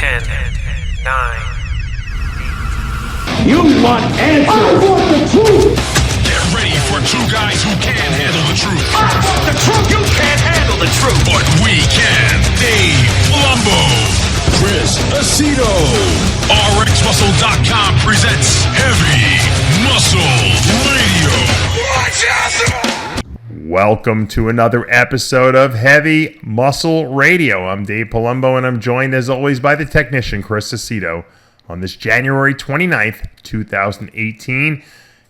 10, 9. You want answers? I want the truth! Get ready for two guys who can't handle the truth. I want the truth! You can't handle the truth! But we can. Dave, Palumbo, Chris, Aceto. RxMuscle.com presents Heavy Muscle Radio. Watch out! Welcome to another episode of Heavy Muscle Radio. I'm Dave Palumbo, and I'm joined as always by the technician, Chris Aceto, on this January 29th, 2018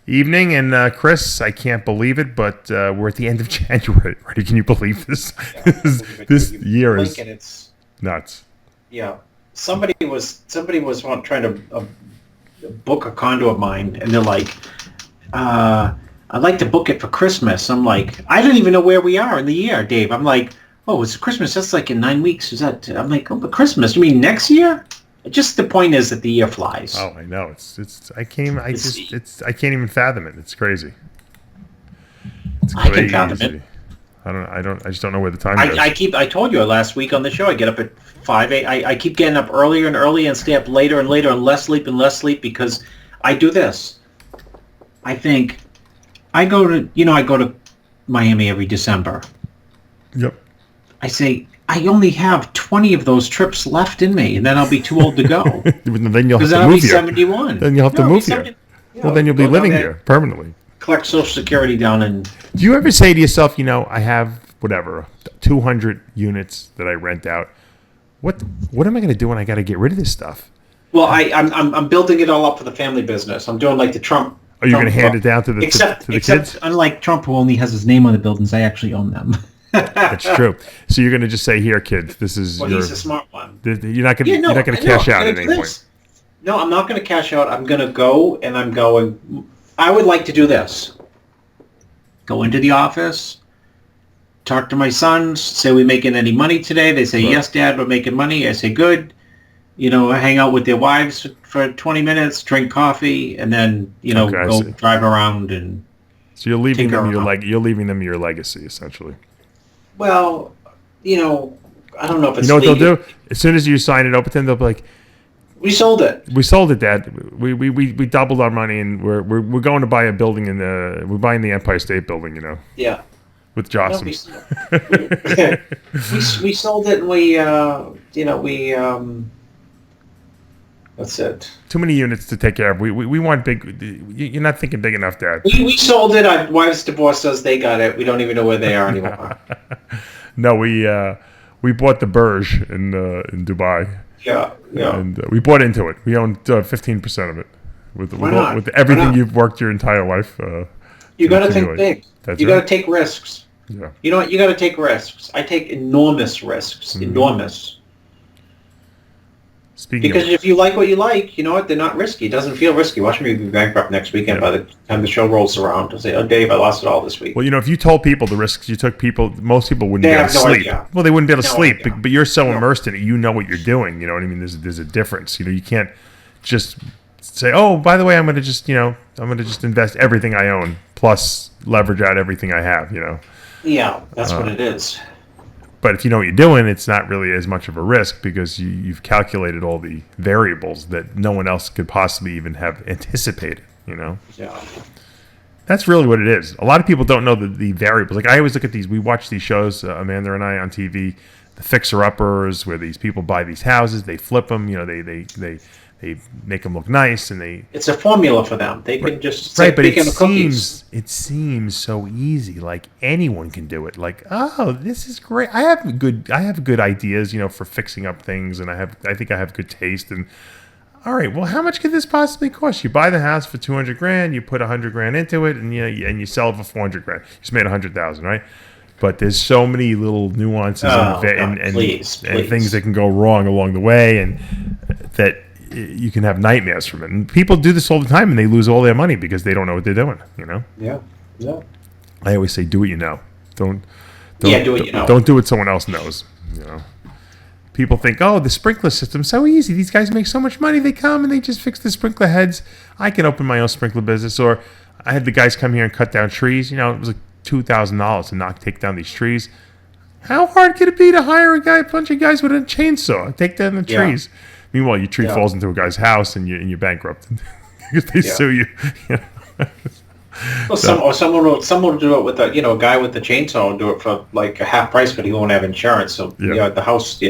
evening. And Chris, I can't believe it, but we're at the end of January. Right? Can you believe this? This year is it's nuts. Yeah. Somebody was trying to book a condo of mine, and they're like, I'd like to book it for Christmas. I'm like, I don't even know where we are in the year, Dave. I'm like, oh, it's Christmas. That's like in 9 weeks. Is that? I'm like, oh, but Christmas? You mean next year? Just the point is that the year flies. Oh, I know. I can't even fathom it. It's crazy. It's crazy. I can fathom it. I just don't know where the time goes. I told you last week on the show, I get up at 5 8. I keep getting up earlier and earlier and stay up later and later and less sleep because I do this. I think I go to Miami every December. Yep. I say, I only have 20 of those trips left in me, and then I'll be too old to go. Then you'll have to I'll move be here. 71. Then you'll have to move here. Well, then you'll be living here permanently. Collect Social Security down in... Do you ever say to yourself, I have, 200 units that I rent out. What am I going to do when I got to get rid of this stuff? Well, I'm building it all up for the family business. I'm doing like the Trump... Are you going to hand it down to the kids? Except, unlike Trump, who only has his name on the buildings, I actually own them. That's true. So you're going to just say, "Here, kids, this is." Well, he's a smart one. You're not going to cash out at any point. No, I'm not going to cash out. I'm going to go, and I'm going. I would like to do this. Go into the office, talk to my sons, say, "We making any money today?" They say, "Yes, Dad, we're making money." I say, "Good." Hang out with their wives for 20 minutes, drink coffee, and then go drive around and. So you're leaving them your legacy, essentially. Well, I don't know if it's what they'll do? As soon as you sign it over to them, they'll be like, "We sold it. We sold it, Dad. We doubled our money, and we're going to buy a building we're buying the Empire State Building, Yeah. with Johnson." We sold it, and that's it. Too many units to take care of. We want big. You're not thinking big enough, Dad. We sold it. Our wives divorced us. They got it. We don't even know where they are anymore. No, we bought the Burj in Dubai. Yeah. And we bought into it. We owned 15% of it. With everything you've worked your entire life. You got to think big. You got to take risks. Yeah. You know what? You got to take risks. I take enormous risks. Mm-hmm. Enormous. Because if you like what you like, you know what? They're not risky. It doesn't feel risky. Watch me be bankrupt next weekend by the time the show rolls around. I'll say, "Oh, Dave, I lost it all this week." Well, if you told people the risks you took, most people wouldn't be able to sleep. Idea. Well, they wouldn't be able to sleep, but you're so immersed in it, you know what you're doing. You know what I mean? There's a difference. You can't just say, "Oh, by the way, I'm going to just invest everything I own plus leverage out everything I have." Yeah, that's what it is. But if you know what you're doing, it's not really as much of a risk because you've calculated all the variables that no one else could possibly even have anticipated, Yeah. That's really what it is. A lot of people don't know the variables. Like I always look at these, we watch these shows, Amanda and I on TV, the fixer-uppers, where these people buy these houses, they flip them, they make them look nice, and it's a formula for them. They can just but it seems so easy. Like anyone can do it. Like, oh, this is great. I have good ideas, for fixing up things, and I think I have good taste. And all right, well, how much could this possibly cost? You buy the house for $200,000, you put $100,000 into it, and you sell it for $400,000. You just made $100,000, right? But there's so many little nuances and things that can go wrong along the way, and that. You can have nightmares from it, and people do this all the time, and they lose all their money because they don't know what they're doing. Yeah. I always say, do what you know. Don't do what you know. Don't do what someone else knows. People think, oh, the sprinkler system's so easy. These guys make so much money. They come and they just fix the sprinkler heads. I can open my own sprinkler business. Or I had the guys come here and cut down trees. It was like $2,000 to take down these trees. How hard could it be to hire a bunch of guys with a chainsaw, take down the trees? Meanwhile, your tree falls into a guy's house and you're bankrupt because they sue you. Well, someone will do it with a guy with the chainsaw will do it for like a half price, but he won't have insurance. So the house,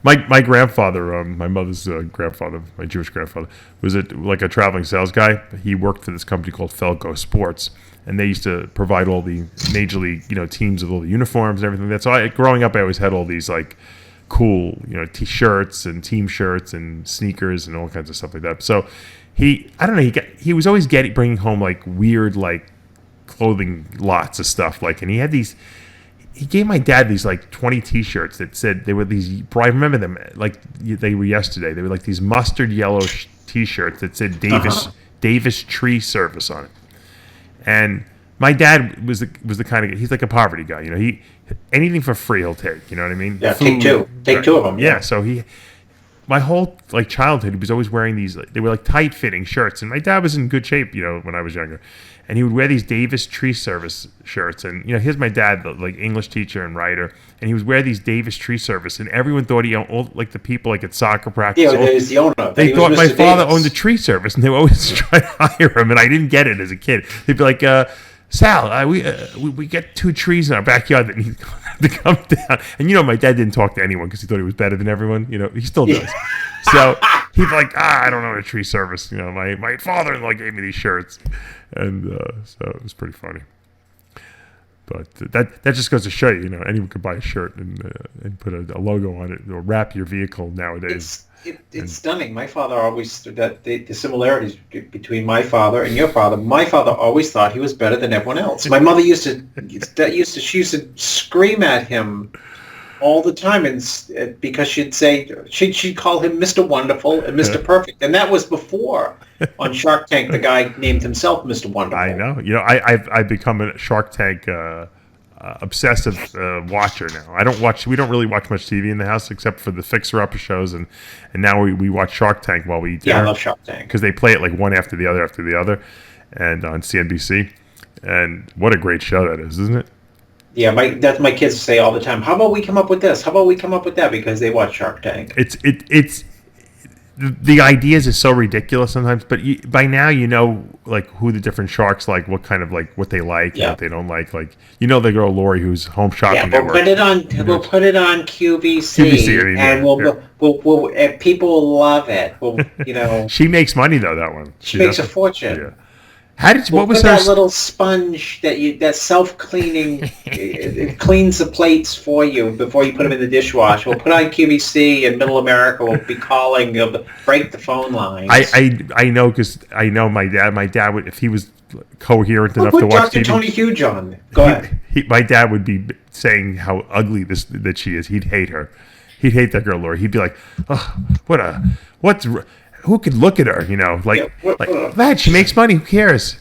My grandfather, my mother's grandfather, my Jewish grandfather, was like a traveling sales guy. He worked for this company called Felco Sports, and they used to provide all the major league, teams with all the uniforms and everything. So growing up, I always had all these like cool, t-shirts and team shirts and sneakers and all kinds of stuff like that. So he was always bringing home like weird like clothing lots of stuff and he had these. He gave my dad these like 20 t-shirts that said they were these. I remember them like they were yesterday. They were like these mustard yellow t-shirts that said Davis Tree Service on it. And my dad was the kind of, he's like a poverty guy. He anything for free he'll take. You know what I mean? Yeah, take two of them. Yeah. So my whole like childhood, he was always wearing these. They were like tight fitting shirts, and my dad was in good shape, when I was younger. And he would wear these Davis Tree Service shirts, and here's my dad, the like English teacher and writer, and he would wear these Davis Tree Service, and everyone thought he owned, all, like the people like at soccer practice. Yeah, he was the owner. They thought my father owned the tree service, and they would always try to hire him, and I didn't get it as a kid. They'd be like, Sal, we get 2 trees in our backyard that need to come down. And my dad didn't talk to anyone because he thought he was better than everyone. He still does. So he'd be like, I don't know a tree service. My father-in-law gave me these shirts, and so it was pretty funny. But that just goes to show you, anyone could buy a shirt and put a logo on it or wrap your vehicle nowadays. It's stunning. My father always the similarities between my father and your father. My father always thought he was better than everyone else. My mother used to scream at him all the time, and because she'd call him Mr. Wonderful and Mr. Perfect, and that was before on Shark Tank the guy named himself Mr. Wonderful. I know. I've become a Shark Tank obsessive watcher now. We don't really watch much TV in the house except for the fixer-upper shows, and now we watch Shark Tank while we eat dinner. Yeah, I love Shark Tank because they play it like one after the other, and on CNBC. And what a great show that is, isn't it? Yeah, that's my kids say all the time. How about we come up with this? How about we come up with that? Because they watch Shark Tank. It's the ideas are so ridiculous sometimes, but by now like who the different sharks like, what kind of like what they like, and what they don't like. Like the girl Laurie who's home shopping. Yeah, we'll put it on QVC, and we'll and people will love it. She makes money though. That one. She makes a fortune. Yeah. What was that little sponge that self-cleaning? It cleans the plates for you before you put them in the dishwasher. We'll put on QVC, and Middle America will be calling. They'll break the phone lines. I know because I know my dad. My dad would, if he was coherent enough to watch Dr. TV. Tony Hughes on. Go ahead. My dad would be saying how ugly that she is. He'd hate her. He'd hate that girl Laurie. He'd be like, oh, who could look at her, man, she makes money. Who cares?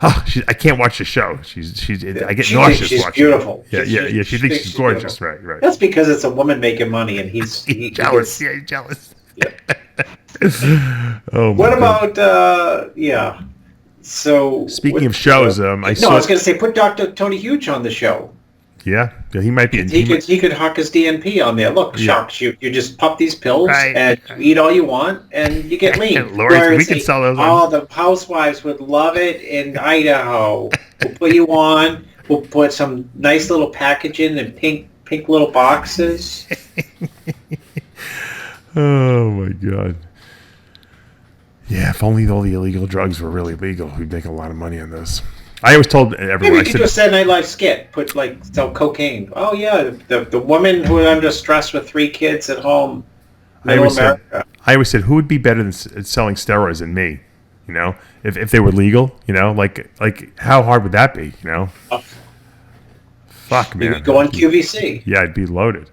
Oh, I can't watch the show. I get nauseous watching. She's beautiful. Yeah. She thinks she's gorgeous. Beautiful. Right. That's because it's a woman making money, and he's jealous. He's jealous. Yeah. Oh. What about So speaking of shows, I was going to say put Dr. Tony Hughes on the show. Yeah, he might be. He could hawk his DNP on there. Look, sharks, you just pop these pills and you eat all you want and you get lean. Laurie, we can sell those. Oh, the housewives would love it in Idaho. We'll put you on. We'll put some nice little packaging in pink little boxes. Oh my God. Yeah, if only all the illegal drugs were really legal, we'd make a lot of money on this. I always told everyone. Maybe you could do a Saturday Night Live skit. Put sell cocaine. Oh yeah, the woman who was under stress with 3 kids at home. I always said, who would be better than selling steroids than me? If they were legal. Like how hard would that be? Fuck, man. You could go on QVC. Yeah, I'd be loaded.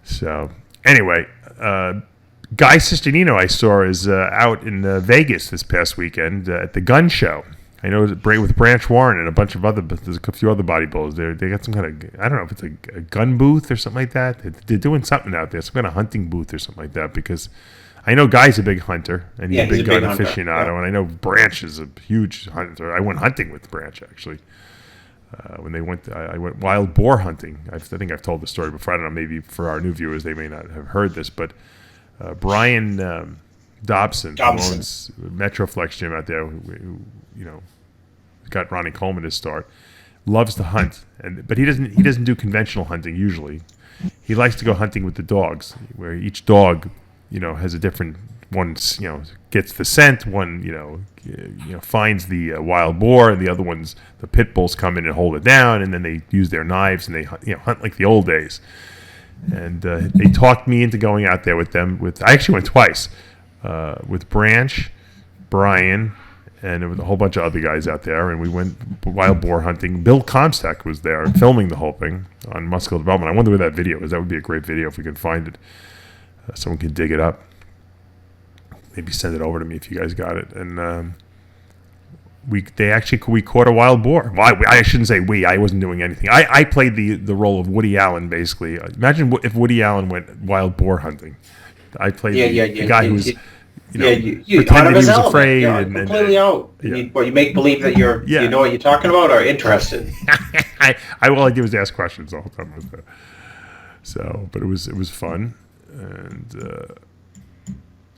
So anyway, Guy Sisternino I saw is out in Vegas this past weekend at the gun show. I know with Branch Warren and there's a few other bodybuilders. They got some kind of, I don't know if it's a gun booth or something like that. They're doing something out there, some kind of hunting booth or something like that, because I know Guy's a big hunter and he's a big gun aficionado, and I know Branch is a huge hunter. I went hunting with Branch actually. When I went wild boar hunting. I think I've told the story before. I don't know, maybe for our new viewers they may not have heard this, but Brian Dobson, who owns Metroflex Gym out there, who got Ronnie Coleman to start, loves to hunt, but he doesn't do conventional hunting usually. He likes to go hunting with the dogs, where each dog, has a different one. Gets the scent. One, finds the wild boar, and the other ones, the pit bulls, come in and hold it down, and then they use their knives and they hunt like the old days. And they talked me into going out there with them. I actually went twice with Branch, Brian, and there was a whole bunch of other guys out there, and we went wild boar hunting. Bill Comstock was there filming the whole thing on Muscle Development. I wonder where that video is. That would be a great video if we can find it. Someone can dig it up. Maybe send it over to me if you guys got it. And we caught a wild boar. Well, I shouldn't say we. I wasn't doing anything. I played the role of Woody Allen, basically. Imagine if Woody Allen went wild boar hunting. I played the guy who was... you pretended he was afraid. You're completely out. Yeah. You make believe that you know what you're talking about or interested. All I did was ask questions the whole time I was there. So, but it was fun. And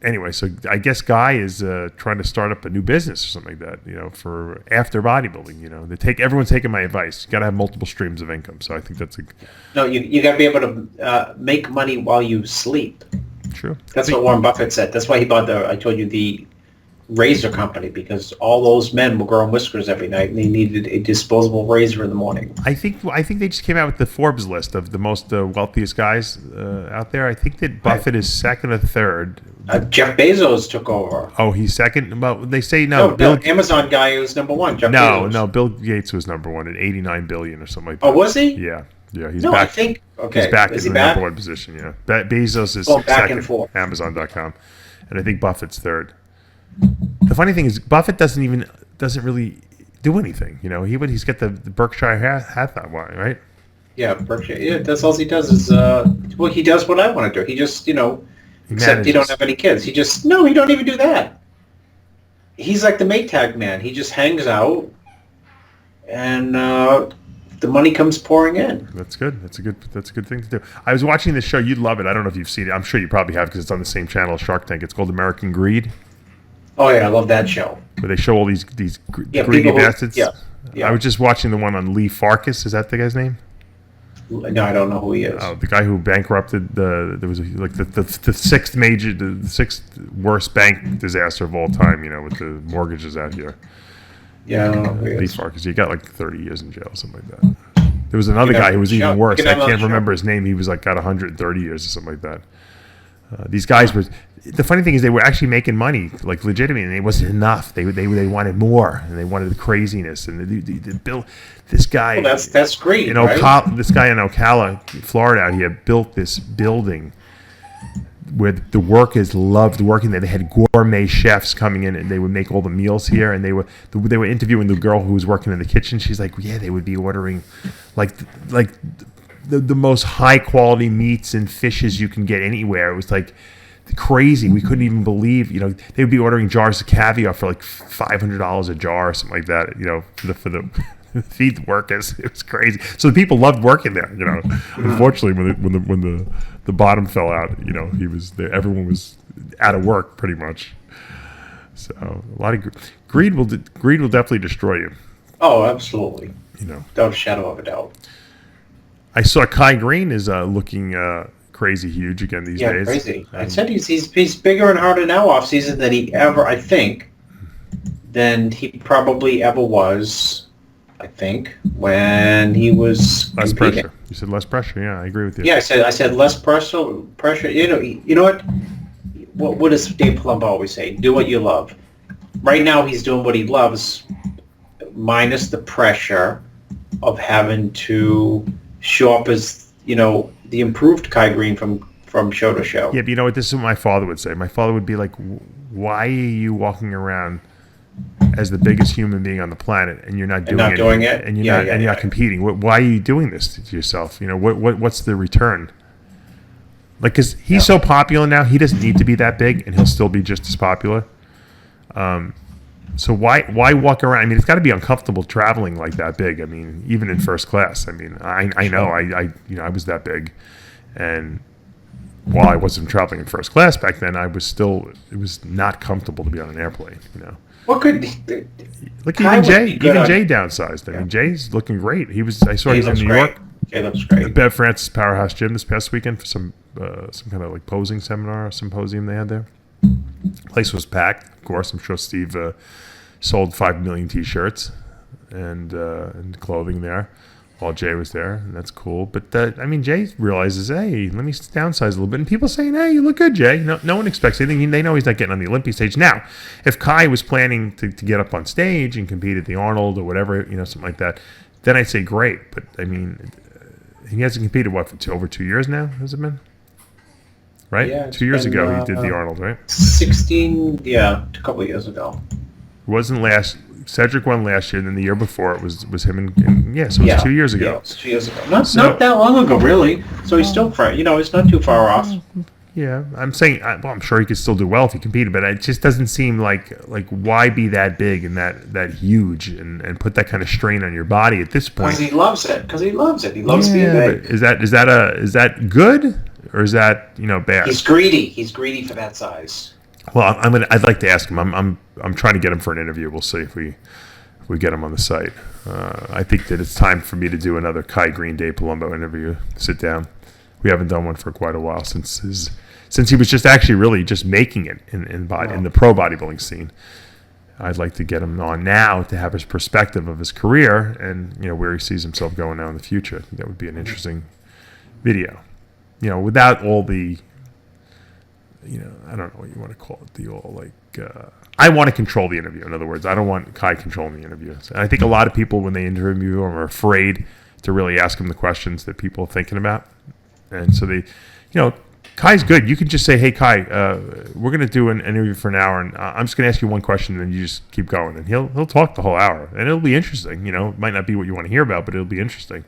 anyway, so I guess Guy is trying to start up a new business or something like that, for after bodybuilding. Everyone's taking my advice. You got to have multiple streams of income. So I think that's No, you got to be able to make money while you sleep. True. That's what Warren Buffett said. That's why he bought the razor company, because all those men were growing whiskers every night and they needed a disposable razor in the morning. I think they just came out with the Forbes list of the most wealthiest guys out there. I think that Buffett is second or third. Jeff Bezos took over. Oh, he's second? Well, they say no. No, Amazon guy was number one. Jeff Bezos. No, Bill Gates was number one at $89 billion or something like that. Oh, was he? Yeah, he's no, back. I think okay. He's back is in he the back? number one position. Yeah, Bezos is back second. and forth. Amazon.com, and I think Buffett's third. The funny thing is, Buffett doesn't really do anything. He's got the Berkshire hat that way, right? Yeah, Berkshire. Yeah, that's all he does is he does what I want to do. He just except he don't have any kids. He don't even do that. He's like the Maytag Man. He just hangs out, and the money comes pouring in. That's good. That's a good thing to do. I was watching this show. You'd love it. I don't know if you've seen it. I'm sure you probably have because it's on the same channel as Shark Tank. It's called American Greed. Oh yeah, I love that show. Where they show all these greedy bastards. Yeah. I was just watching the one on Lee Farkas. Is that the guy's name? No, I don't know who he is. Oh, the guy who bankrupted there was the sixth worst bank disaster of all time. With the mortgages out here. Yeah, I don't know who he Lee is. Farkas. He got like 30 years in jail, something like that. There was another guy who was even worse. I can't remember his name. He was got 130 years or something like that. These guys were. The funny thing is, they were actually making money, like legitimately, and it wasn't enough. They wanted more, and they wanted the craziness. And the Bill, this guy. Well, that's great. Right? This guy in Ocala, Florida, out here built this building where the workers loved working there. They had gourmet chefs coming in, and they would make all the meals here. And they were interviewing the girl who was working in the kitchen. She's like, yeah, they would be ordering, like the most high quality meats and fishes you can get anywhere. It was like crazy. We couldn't even believe, they would be ordering jars of caviar for like $500 a jar or something like that, for the feed the workers. It was crazy. So the people loved working there, Unfortunately, when the bottom fell out, he was there. Everyone was out of work pretty much. So a lot of greed will definitely destroy you. Oh, absolutely. Without a shadow of a doubt. I saw Kai Green is looking crazy huge again these days. Yeah, crazy. I said he's bigger and harder now off season than he ever, I think, than he probably ever was, I think, when he was less competing. pressure. You said less pressure. Yeah, I agree with you. Yeah, I said less pressure. You know what? What does Dave Palumbo always say? Do what you love. Right now, he's doing what he loves, minus the pressure of having to show up as the improved Kai Green from show to show. Yeah, but this is what my father would say. My father would be like, "Why are you walking around as the biggest human being on the planet and you're not doing it? And you're not competing? Why are you doing this to yourself? What's the return? Like, because he's so popular now, he doesn't need to be that big, and he'll still be just as popular. So why walk around? I mean, it's got to be uncomfortable traveling like that big. I mean, even in first class. I mean, I know I was that big, and while I wasn't traveling in first class back then, it was not comfortable to be on an airplane, you know. What could Look, Kai even would be good on- Jay downsized. I mean, Jay's looking great. I saw he was in looks New great. York. Jay looks great. Bev Francis Powerhouse Gym this past weekend for some kind of like posing seminar or symposium they had there. Place was packed. Of course, I'm sure Steve sold 5 million T-shirts and clothing there while Jay was there, and that's cool. But I mean, Jay realizes, hey, let me downsize a little bit, and people saying, hey, you look good, Jay. No one expects anything. They know he's not getting on the Olympia stage. Now, if Kai was planning to get up on stage and compete at the Arnold or whatever, you know, something like that, then I'd say great. But I mean, he hasn't competed for over 2 years now. Has it been? Right? Yeah, 2 years ago he did the Arnold, right? 16, yeah, a couple of years ago. It wasn't Cedric won last year, and then the year before it was him and so it was 2 years ago. Yeah, it was 2 years ago. Not that long ago, really. So he's still, it's not too far off. Yeah, I'm saying, I'm sure he could still do well if he competed, but it just doesn't seem like why be that big and that huge and put that kind of strain on your body at this point? Because he loves it. He loves being big. Is that good or is that bad? He's greedy. He's greedy for that size. Well, I'd like to ask him. I'm trying to get him for an interview. We'll see if we get him on the site. I think that it's time for me to do another Kai Green Day Palumbo interview. Sit down. We haven't done one for quite a while since he was just actually really just making it in the pro bodybuilding scene. I'd like to get him on now to have his perspective of his career and where he sees himself going now in the future. I think that would be an interesting video. Without all the I don't know what you want to call it. I want to control the interview. In other words, I don't want Kai controlling the interview. And I think a lot of people, when they interview him, are afraid to really ask him the questions that people are thinking about. And so Kai's good. You can just say, hey, Kai, we're going to do an interview for an hour, and I'm just going to ask you one question, and then you just keep going. And he'll talk the whole hour. And it'll be interesting. It might not be what you want to hear about, but it'll be interesting.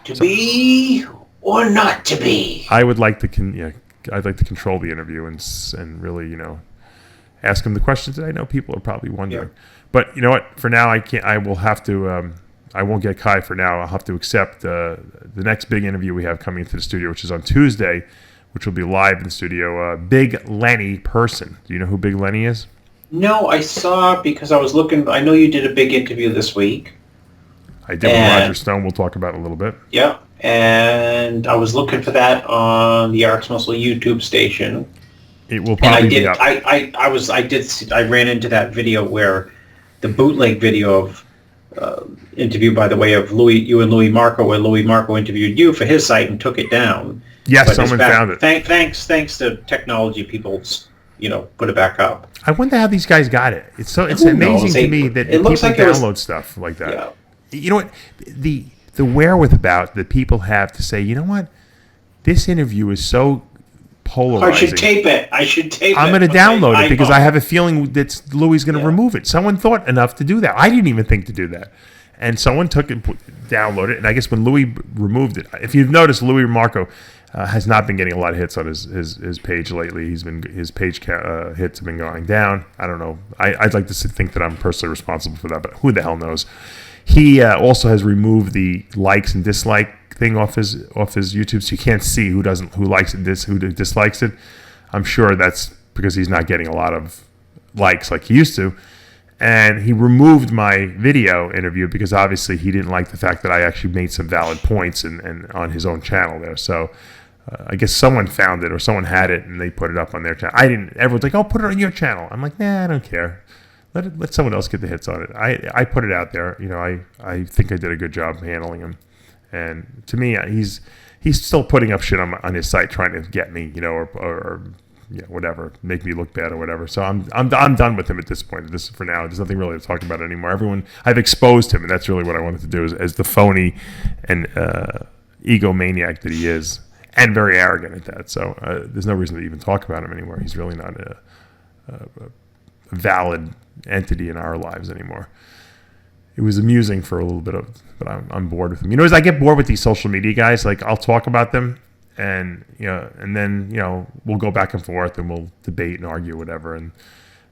To be or not to be? I would like to I'd like to control the interview and really, ask him the questions that I know people are probably wondering. Yeah. But you know what? For now, I can't. I will have to. I won't get Kai for now. I'll have to accept the next big interview we have coming into the studio, which is on Tuesday, which will be live in the studio. Big Lenny Person. Do you know who Big Lenny is? No, I saw because I was looking. I know you did a big interview this week. I did with Roger Stone. We'll talk about it a little bit. Yeah. And I was looking for that on the RxMuscle YouTube station. It will probably be up. I ran into that video where the bootleg video of interview by the way of you and Louis Marco, where Louis Marco interviewed you for his site and took it down. Yes, but someone found it. Thanks to technology, people put it back up. I wonder how these guys got it. It's amazing to me that people download stuff like that. Yeah. You know what? The wherewithal that people have to say, you know what? This interview is so polarizing. I should tape it. I'm going to download it because I have a feeling that Louis going to remove it. Someone thought enough to do that. I didn't even think to do that. And someone took it, downloaded it. And I guess when Louis removed it, if you've noticed, Louis Marco has not been getting a lot of hits on his page lately. His page hits have been going down. I don't know. I'd like to think that I'm personally responsible for that, but who the hell knows? He also has removed the likes and dislike thing off his YouTube, so you can't see who likes it, who dislikes it. I'm sure that's because he's not getting a lot of likes like he used to. And he removed my video interview because obviously he didn't like the fact that I actually made some valid points and on his own channel there. So I guess someone found it or someone had it and they put it up on their channel. I didn't. Everyone's like, "Oh, put it on your channel." I'm like, "Nah, I don't care. Let someone else get the hits on it." I put it out there. I think I did a good job handling him. And to me, he's still putting up shit on his site trying to get me, or whatever, make me look bad or whatever. So I'm done with him at this point. This is for now. There's nothing really to talk about anymore. I've exposed him, and that's really what I wanted to do as the phony and egomaniac that he is, and very arrogant at that. So there's no reason to even talk about him anymore. He's really not a valid entity in our lives anymore. It was amusing for a little bit but I'm bored with him. As I get bored with these social media guys, like I'll talk about them and then we'll go back and forth and we'll debate and argue whatever, and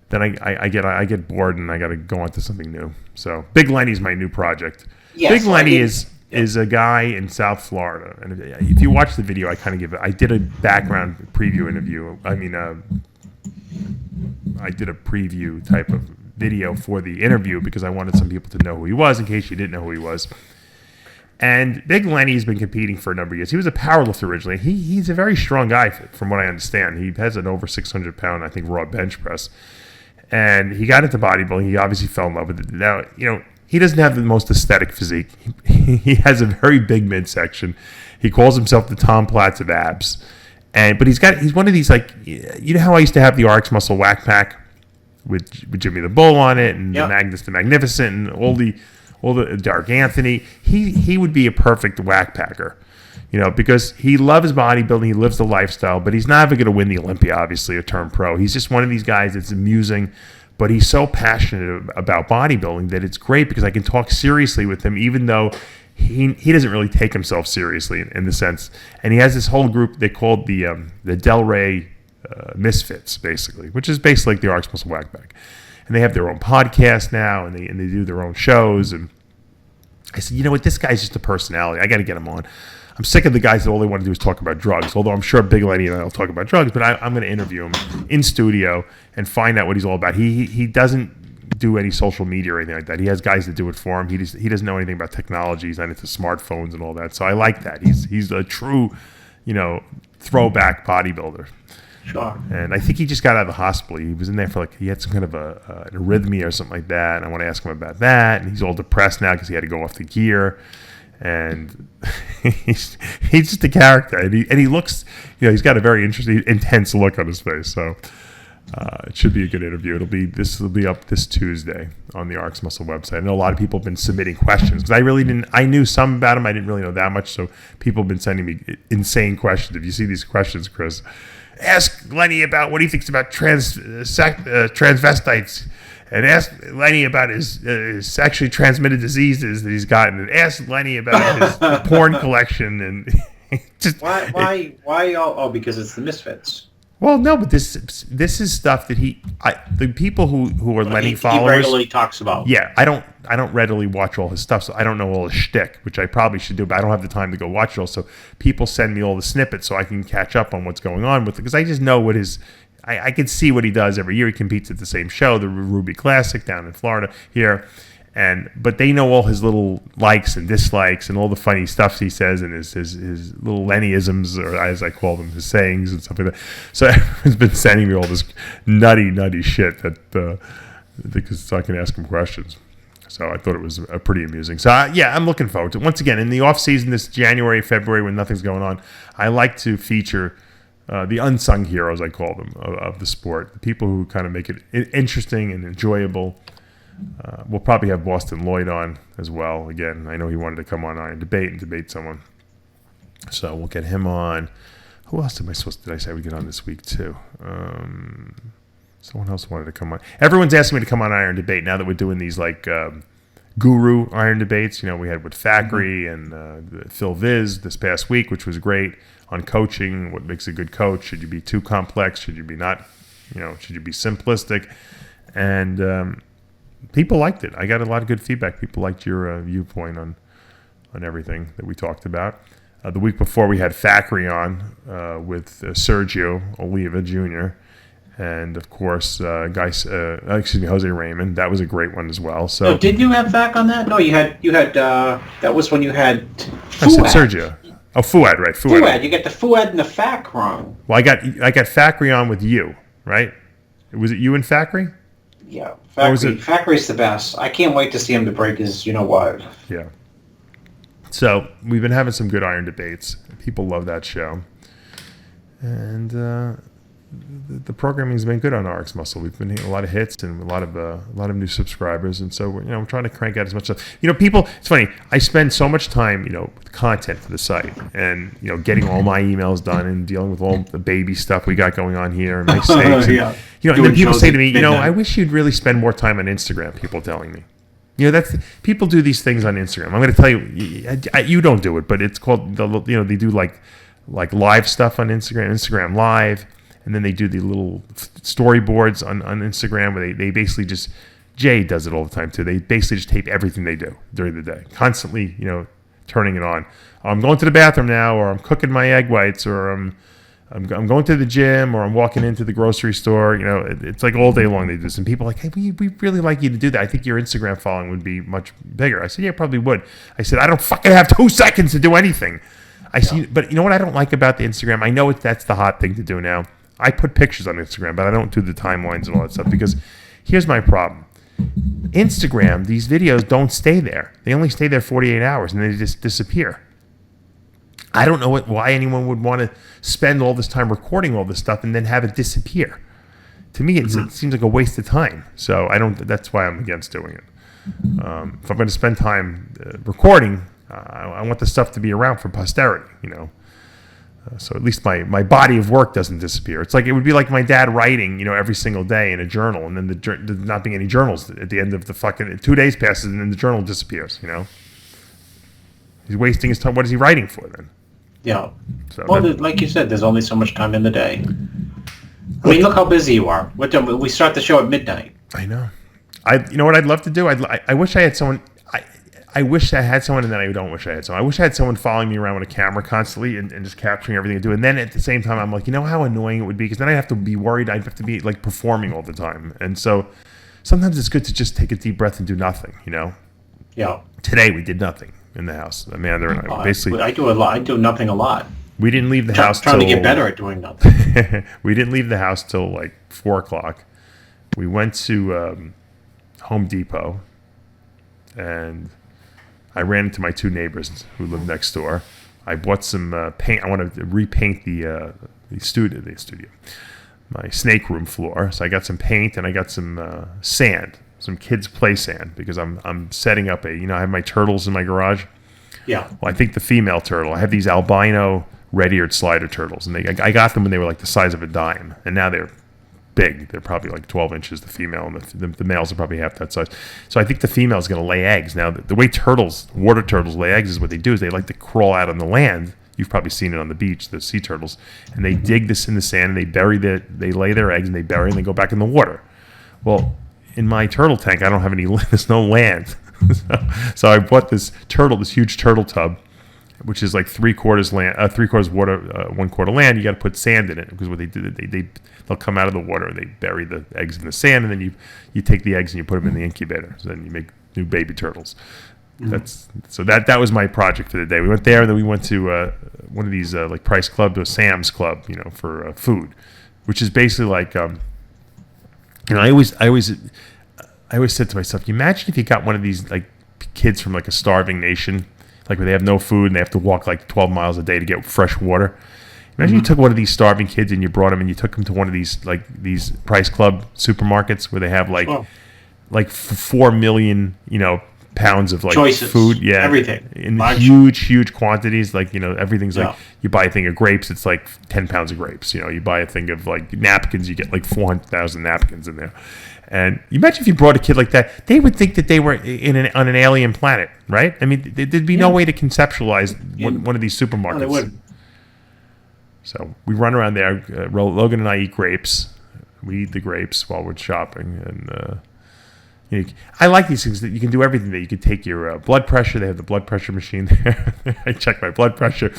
then I get bored and I got to go on to something new. So Big Lenny's my new project. Yes, Big Lenny is is a guy in South Florida, and if you watch the video, I did a background preview interview. I did a preview type of video for the interview because I wanted some people to know who he was in case you didn't know who he was. And Big Lenny's been competing for a number of years. He was a powerlifter originally. He's a very strong guy, from what I understand. He has an over 600-pound, I think, raw bench press. And he got into bodybuilding. He obviously fell in love with it. Now, he doesn't have the most aesthetic physique. He has a very big midsection. He calls himself the Tom Platz of abs. But he's one of these, like, you know how I used to have the RxMuscle Whack Pack with Jimmy the Bull on it and the Magnus the Magnificent and all the Dark Anthony. He would be a perfect whack packer, because he loves bodybuilding, he lives the lifestyle, but he's not ever going to win the Olympia, obviously, or turn pro. He's just one of these guys that's amusing, but he's so passionate about bodybuilding that it's great because I can talk seriously with him, even though he doesn't really take himself seriously in the sense. And he has this whole group they called the Del Rey Misfits, basically, which is basically like the RxMuscle Whack Pack. And they have their own podcast now, and they do their own shows. And I said, you know what, this guy's just a personality. I got to get him on. I'm sick of the guys that all they want to do is talk about drugs, although I'm sure Big Lenny and I will talk about drugs, but I'm going to interview him in studio and find out what he's all about. He doesn't do any social media or anything like that. He has guys that do it for him. He doesn't know anything about technology. He's not into smartphones and all that. So I like that. He's a true, throwback bodybuilder. Sure. And I think he just got out of the hospital. He was in there for he had some kind of an arrhythmia or something like that. And I want to ask him about that. And he's all depressed now because he had to go off the gear. And he's just a character. And he looks, he's got a very interesting, intense look on his face. So it should be a good interview. This will be up this Tuesday on the RxMuscle website. I know a lot of people have been submitting questions because I knew some about him. I didn't really know that much. So people have been sending me insane questions. If you see these questions, Chris, ask Lenny about what he thinks about transvestites, and ask Lenny about his sexually transmitted diseases that he's gotten, and ask Lenny about his porn collection. And just why? Oh, because it's the Misfits. Well, no, but this is stuff that the people who are Lenny followers, he regularly talks about. Yeah, I don't readily watch all his stuff, so I don't know all his shtick, which I probably should do, but I don't have the time to go watch it all. So people send me all the snippets so I can catch up on what's going on with it, because I just know what I can see what he does every year. He competes at the same show, the Ruby Classic down in Florida here. But they know all his little likes and dislikes and all the funny stuff he says and his little Lennyisms, or as I call them, his sayings and stuff like that. So everyone's been sending me all this nutty shit because I can ask him questions. So I thought it was pretty amusing. So I'm looking forward to it. Once again, in the off season, this January, February, when nothing's going on, I like to feature the unsung heroes, I call them, of the sport, the people who kind of make it interesting and enjoyable. We'll probably have Boston Lloyd on as well. Again, I know he wanted to come on Iron Debate and debate someone. So we'll get him on. Who else did I say we get on this week too? Someone else wanted to come on. Everyone's asking me to come on Iron Debate now that we're doing these guru Iron Debates. We had with Thackeray and Phil Viz this past week, which was great, on coaching. What makes a good coach? Should you be too complex? Should you be not? Should you be simplistic? And people liked it. I got a lot of good feedback. People liked your viewpoint on everything that we talked about. The week before, we had Thackeray on with Sergio Oliva Jr. and, of course, Jose Raymond. That was a great one as well. So, did you have Thack on that? No, you had. That was when you had. I said Sergio. Oh, Fuad, right? Fuad. You get the Fuad and the Thack wrong. Well, I got Thackeray on with you, right? Was it you and Thackeray? Yeah, Thackeray's the best. I can't wait to see him to break his what. Yeah. So we've been having some good Iron Debates. People love that show. And the programming's been good on RxMuscle. We've been hitting a lot of hits and a lot of new subscribers, and so we're trying to crank out as much stuff. People. It's funny. I spend so much time with content for the site, and getting all my emails done and dealing with all the baby stuff we got going on here and my sakes. Yeah. And then people say to me, I wish you'd really spend more time on Instagram. People telling me. People do these things on Instagram. I'm going to tell you, you don't do it, but it's called they do like live stuff on Instagram Live. And then they do the little storyboards on Instagram where they basically just, Jay does it all the time too. They basically just tape everything they do during the day. Constantly, turning it on. I'm going to the bathroom now, or I'm cooking my egg whites, or I'm going to the gym, or I'm walking into the grocery store. You know, it's like all day long they do this. And people are like, hey, we really like you to do that. I think your Instagram following would be much bigger. I said, yeah, probably would. I said, I don't fucking have 2 seconds to do anything. I see, but you know what I don't like about the Instagram? I know that's the hot thing to do now. I put pictures on Instagram, but I don't do the timelines and all that stuff, because here's my problem. Instagram, these videos don't stay there. They only stay there 48 hours, and they just disappear. I don't know why anyone would want to spend all this time recording all this stuff and then have it disappear. To me, it seems like a waste of time. So that's why I'm against doing it. If I'm going to spend time recording, I want the stuff to be around for posterity, you know. So at least my body of work doesn't disappear. It's like, it would be like my dad writing, you know, every single day in a journal, and then there not being any journals at the end of the fucking 2 days passes, and then the journal disappears, you know. He's wasting his time. What is he writing for then? Yeah. So well, like you said, there's only so much time in the day. I mean, look how busy you are. What time? We start the show at midnight. I know. You know what I'd love to do? I wish I had someone. I wish I had someone, and then I don't wish I had someone. I wish I had someone following me around with a camera constantly and just capturing everything I do. And then at the same time, I'm like, you know how annoying it would be? Because then I'd have to be worried. I'd have to be like performing all the time. And so sometimes it's good to just take a deep breath and do nothing, you know? Yeah. Today we did nothing in the house. Amanda and I basically. I do a lot. I do nothing a lot. We didn't leave the house trying to get better at doing nothing. We didn't leave the house till like 4 o'clock. We went to Home Depot, and I ran into my 2 neighbors who live next door. I bought some paint. I want to repaint the studio, my snake room floor. So I got some paint, and I got some sand, some kids' play sand, because I'm setting up I have my turtles in my garage. Yeah. Well, I think the female turtle. I have these albino red-eared slider turtles, and I got them when they were like the size of a dime, and now they're big. They're probably like 12 inches, the female, and the males are probably half that size. So I think the female is going to lay eggs. Now, the way water turtles lay eggs is what they do is they like to crawl out on the land. You've probably seen it on the beach, the sea turtles, and they dig this in the sand, and they lay their eggs, and they bury, and they go back in the water. Well, in my turtle tank, I don't have there's no land. So I bought this huge turtle tub, which is like 3/4 land, 3/4 water, 1/4 land. You got to put sand in it, because what they do, they'll come out of the water and they bury the eggs in the sand, and then you take the eggs and you put them in the incubator. So then you make new baby turtles. That was my project for the day. We went there, and then we went to one of these like Price Club or Sam's Club, you know, for food, which is basically like I always said to myself, imagine if you got one of these like kids from like a starving nation, like where they have no food and they have to walk like 12 miles a day to get fresh water. Imagine you took one of these starving kids and you brought them and you took them to one of these Price Club supermarkets where they have like 4 million, pounds of like choices, food, everything in huge quantities. Like, everything's like, you buy a thing of grapes, it's like 10 pounds of grapes. You buy a thing of like napkins, you get like 400,000 napkins in there. And you imagine if you brought a kid like that, they would think that they were on an alien planet, right? I mean, there'd be no way to conceptualize one of these supermarkets. No, they wouldn't. So we run around there. Logan and I eat grapes. We eat the grapes while we're shopping, and I like these things that you can do everything there. You can take your blood pressure. They have the blood pressure machine there. I check my blood pressure.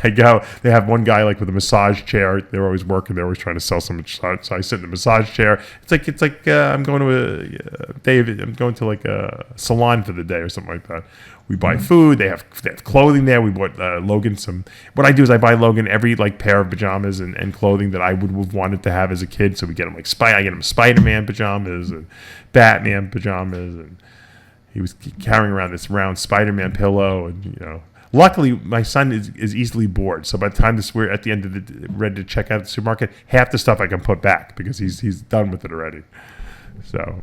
I go. They have one guy like with a massage chair. They're always working. They're always trying to sell some massage. So I sit in the massage chair. It's like I'm going to I'm going to like a salon for the day or something like that. We buy food. They have clothing there. We bought Logan some. What I do is I buy Logan every like pair of pajamas and clothing that I would have wanted to have as a kid. So we get him like I get him Spider-Man pajamas and Batman pajamas, and he was carrying around this round Spider-Man pillow. And luckily my son is easily bored. So by the time we're at the end of ready to check out the supermarket, half the stuff I can put back because he's done with it already. So.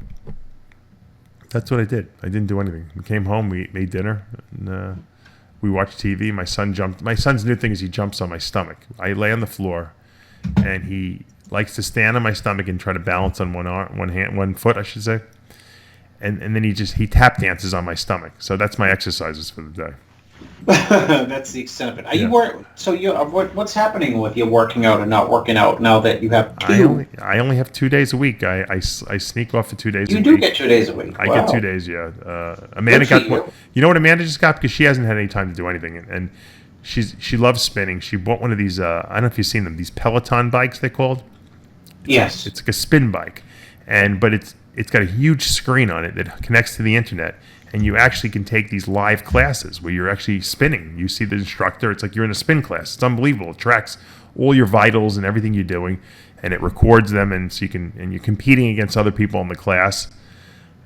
That's what I did. I didn't do anything. We came home, we made dinner, and we watched TV. My son's new thing is he jumps on my stomach. I lay on the floor, and he likes to stand on my stomach and try to balance on one foot, I should say. And then he tap dances on my stomach. So that's my exercises for the day. That's the extent of it. Are you what's happening with you working out and not working out now that you have two? I only have 2 days a week. I sneak off for 2 days a You week. do get 2 days a week. I Wow. get 2 days, yeah. Amanda Good for got you know what Amanda just got, because she hasn't had any time to do anything, and she loves spinning. She bought one of these I don't know if you've seen them, these Peloton bikes they're called. Yes. It's like a spin bike, but it's got a huge screen on it that connects to the internet, and you actually can take these live classes where you're actually spinning. You see the instructor. It's like you're in a spin class. It's unbelievable. It tracks all your vitals and everything you're doing, and it records them, and so you're competing against other people in the class.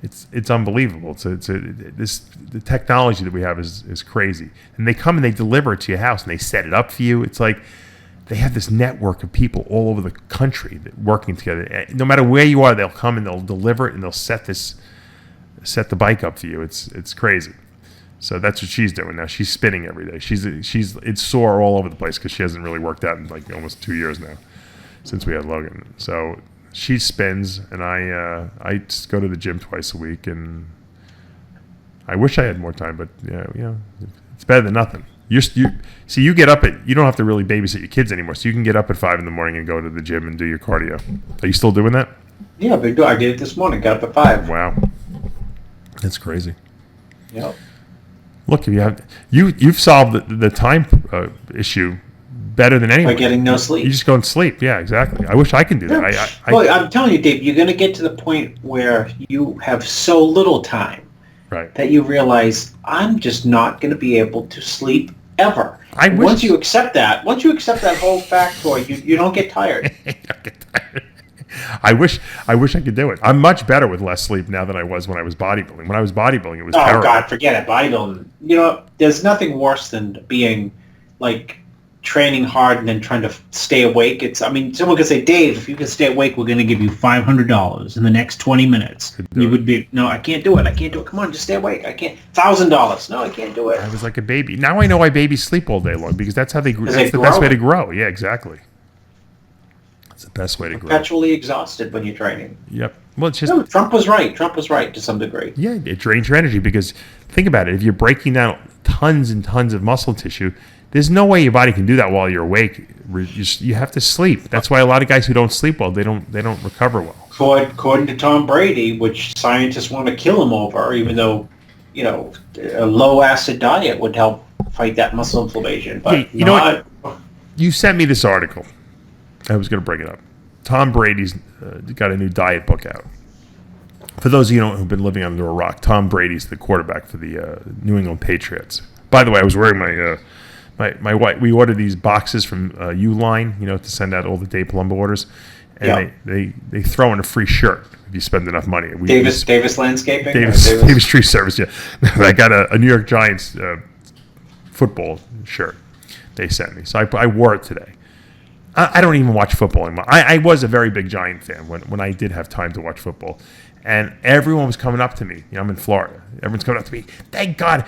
It's unbelievable. The technology that we have is crazy, and they come and they deliver it to your house and they set it up for you. It's like they have this network of people all over the country that working together. No matter where you are, they'll come and they'll deliver it, and they'll set the bike up for you. It's crazy. So that's what she's doing now. She's spinning every day. It's sore all over the place because she hasn't really worked out in like almost 2 years now since we had Logan. So she spins, and I just go to the gym twice a week, and I wish I had more time, but it's better than nothing. You get up you don't have to really babysit your kids anymore, so you can get up at 5 in the morning and go to the gym and do your cardio. Are you still doing that? Yeah, big deal. I did it this morning. Got up at 5. Wow, that's crazy. Yep. Look, you've solved the time issue better than anyone. By getting no sleep. You just go and sleep. Yeah, exactly. I wish I can do that. Well, I'm telling you, Dave, you're going to get to the point where you have so little time that you realize I'm just not going to be able to sleep ever. Once you accept that whole factoid, you don't get tired. You don't get tired. I wish I could do it. I'm much better with less sleep now than I was when I was bodybuilding. When I was bodybuilding, it was terrible. Oh God, forget it. Bodybuilding. You know, there's nothing worse than being like training hard and then trying to stay awake. Someone could say, Dave, if you can stay awake, we're going to give you $500 in the next 20 minutes. You would be, no, I can't do it. Come on, just stay awake. I can't. $1,000. No, I can't do it. I was like a baby. Now I know why babies sleep all day long, because that's how that's the best way to grow. Yeah, exactly. It's the best way to grow. Perpetually exhausted when you're training. Yep. Well, it's just Trump was right. Trump was right to some degree. Yeah, it drains your energy, because think about it. If you're breaking down tons and tons of muscle tissue, there's no way your body can do that while you're awake. You have to sleep. That's why a lot of guys who don't sleep well, they don't recover well. According to Tom Brady, which scientists want to kill him over, even though, a low acid diet would help fight that muscle inflammation. But hey, you know what? You sent me this article. I was going to bring it up. Tom Brady's got a new diet book out. For those of you who've been living under a rock, Tom Brady's the quarterback for the New England Patriots. By the way, I was wearing my wife. We ordered these boxes from Uline, to send out all the Dave Palumbo orders, and they throw in a free shirt if you spend enough money. Davis Landscaping. Davis Tree Service. Yeah, I got a New York Giants football shirt they sent me, so I wore it today. I don't even watch football anymore. I was a very big Giant fan when I did have time to watch football. And everyone was coming up to me. I'm in Florida. Everyone's coming up to me. Thank God,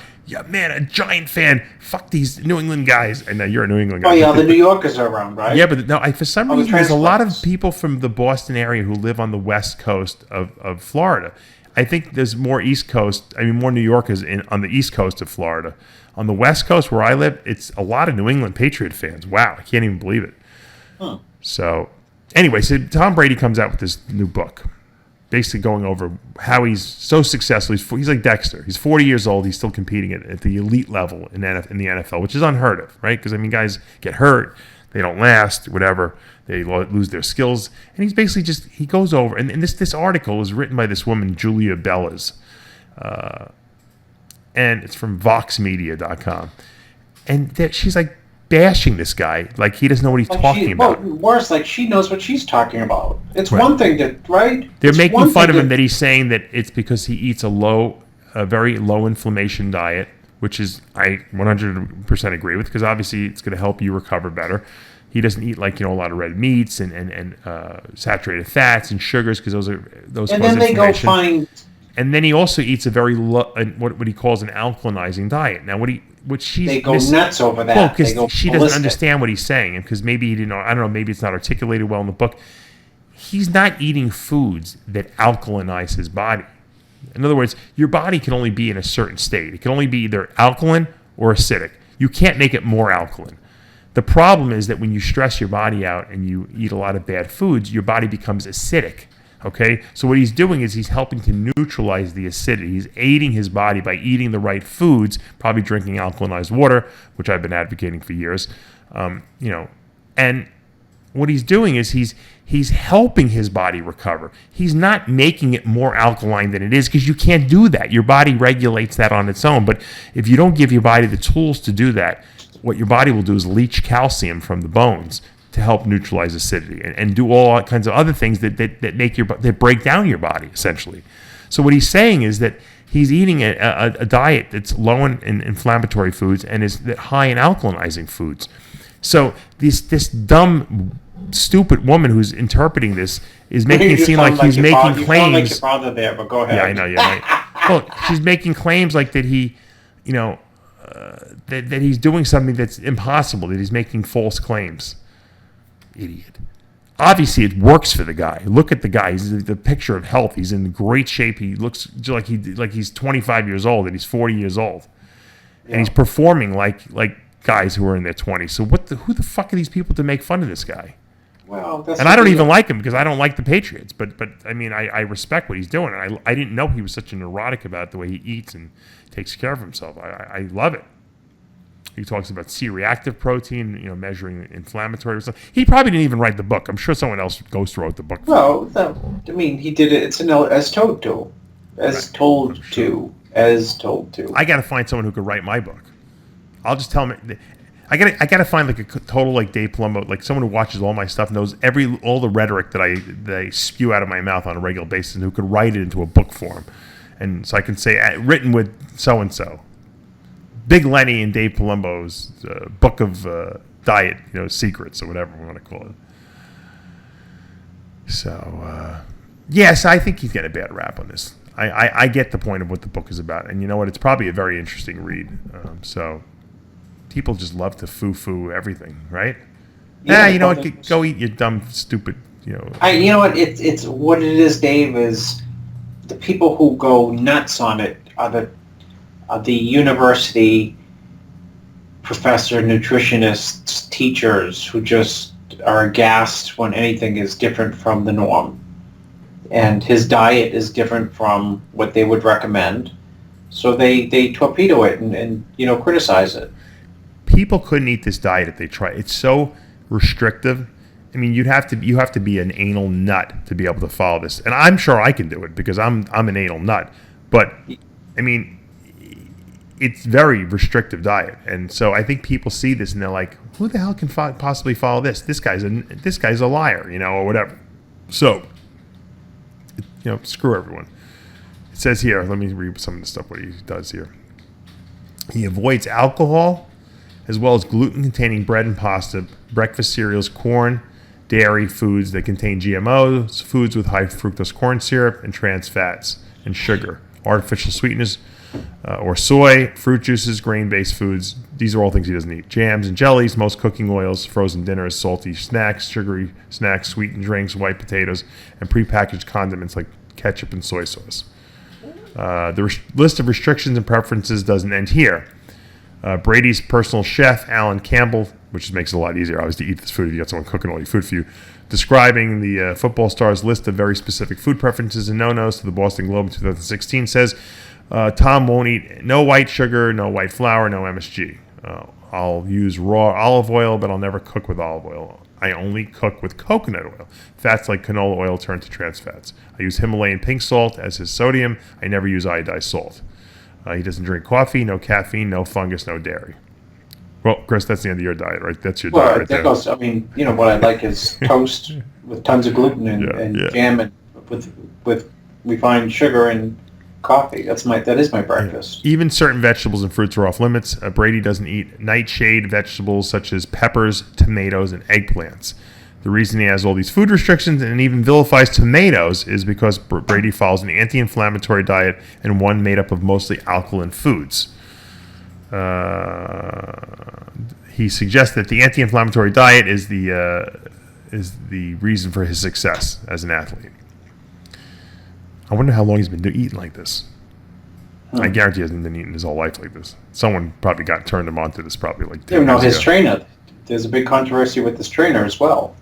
man, a Giant fan. Fuck these New England guys. And now you're a New England guy. Oh, yeah, the New Yorkers are around, right? Yeah, but no, for some reason, there's a lot of people from the Boston area who live on the west coast of Florida. I think there's more more New Yorkers on the east coast of Florida. On the west coast where I live, it's a lot of New England Patriot fans. Wow, I can't even believe it. Huh. So, anyway, so Tom Brady comes out with this new book, basically going over how he's so successful. He's like Dexter. He's 40 years old. He's still competing at the elite level in the NFL, which is unheard of, right? Because, guys get hurt. They don't last, whatever. They lose their skills. And he's basically he goes over. And this article was written by this woman, Julia Bellas. And it's from VoxMedia.com. And she's like bashing this guy like he doesn't know what he's talking about. Worse, like she knows what she's talking about. It's one thing They're making fun of him that he's saying that it's because he eats a very low inflammation diet, which is I 100% agree with, because obviously it's going to help you recover better. He doesn't eat a lot of red meats and saturated fats and sugars, because those cause then they go find. And then he also eats a very low, what he calls an alkalizing diet. Now, they go nuts over that. Well, because she doesn't understand what he's saying, and because maybe he didn't know. I don't know. Maybe it's not articulated well in the book. He's not eating foods that alkalinize his body. In other words, your body can only be in a certain state. It can only be either alkaline or acidic. You can't make it more alkaline. The problem is that when you stress your body out and you eat a lot of bad foods, your body becomes acidic. Okay, so what he's doing is he's helping to neutralize the acidity. He's aiding his body by eating the right foods, probably drinking alkalinized water, which I've been advocating for years. And what he's doing is he's helping his body recover. He's not making it more alkaline than it is, because you can't do that. Your body regulates that on its own. But if you don't give your body the tools to do that, what your body will do is leach calcium from the bones to help neutralize acidity and do all kinds of other things that that break down your body, essentially. So what he's saying is that he's eating a diet that's low in inflammatory foods and is high in alkalinizing foods. So this dumb, stupid woman who's interpreting this is making it seem like he's making claims. You sound like your father there, but go ahead. Yeah, I know. Yeah, right. Well, she's making claims like that he, that he's doing something that's impossible. That he's making false claims. Idiot. Obviously, it works for the guy. Look at the guy. He's the picture of health. He's in great shape. He looks like he's 25 years old and he's 40 years old, and he's performing like guys who are in their 20s. So who the fuck are these people to make fun of this guy? Well, that's, and I don't even like him because I don't like the Patriots. But I mean, I respect what he's doing. I didn't know he was such a neurotic about the way he eats and takes care of himself. I love it. He talks about reactive protein, measuring inflammatory stuff. He probably didn't even write the book. I'm sure someone else wrote the book. Well, he did it. It's as told to. As told to. I got to find someone who could write my book. I'll just tell him. I gotta find like a total like Dave Palumbo, like someone who watches all my stuff, knows all the rhetoric that I spew out of my mouth on a regular basis, and who could write it into a book form, and so I can say written with so and so. Big Lenny and Dave Palumbo's book of diet, secrets or whatever we want to call it. So yes, I think he's got a bad rap on this. I get the point of what the book is about, and you know what? It's probably a very interesting read. So. People just love to foo-foo everything, right? Yeah, you know what? Go eat your dumb, stupid, you know what? It's what it is, Dave, is the people who go nuts on it are the university professor, nutritionists, teachers who just are aghast when anything is different from the norm. And his diet is different from what they would recommend. So they torpedo it and criticize it. People couldn't eat this diet if they tried. It's so restrictive. I mean, you have to be an anal nut to be able to follow this. And I'm sure I can do it because I'm an anal nut. But I mean, it's very restrictive diet. And so I think people see this and they're like, who the hell can possibly follow this? This guy's a liar, or whatever. So, screw everyone. It says here, let me read some of the stuff what he does here. He avoids alcohol, as well as gluten-containing bread and pasta, breakfast cereals, corn, dairy foods that contain GMOs, foods with high fructose corn syrup and trans fats and sugar, artificial sweeteners or soy, fruit juices, grain-based foods. These are all things he doesn't eat. Jams and jellies, most cooking oils, frozen dinners, salty snacks, sugary snacks, sweetened drinks, white potatoes, and prepackaged condiments like ketchup and soy sauce. The list of restrictions and preferences doesn't end here. Brady's personal chef, Alan Campbell, which makes it a lot easier, obviously, to eat this food if you got someone cooking all your food for you, describing the football star's list of very specific food preferences and no-nos to the Boston Globe in 2016, says, Tom won't eat no white sugar, no white flour, no MSG. I'll use raw olive oil, but I'll never cook with olive oil. I only cook with coconut oil. Fats like canola oil turn to trans fats. I use Himalayan pink salt as his sodium. I never use iodized salt. He doesn't drink coffee, no caffeine, no fungus, no dairy. Well, Chris, that's the end of your diet, right? That's your diet right there. Goes, I mean, what I like is toast with tons of gluten and jam and with refined sugar and coffee. That is my breakfast. Even certain vegetables and fruits are off limits. Brady doesn't eat nightshade vegetables such as peppers, tomatoes, and eggplants. The reason he has all these food restrictions and even vilifies tomatoes is because Brady follows an anti-inflammatory diet and one made up of mostly alkaline foods. He suggests that the anti-inflammatory diet is the reason for his success as an athlete. I wonder how long he's been eating like this. I guarantee he hasn't been eating his whole life like this. Someone probably turned him onto this probably like 10 No, years his ago. trainer. There's a big controversy with this trainer as well.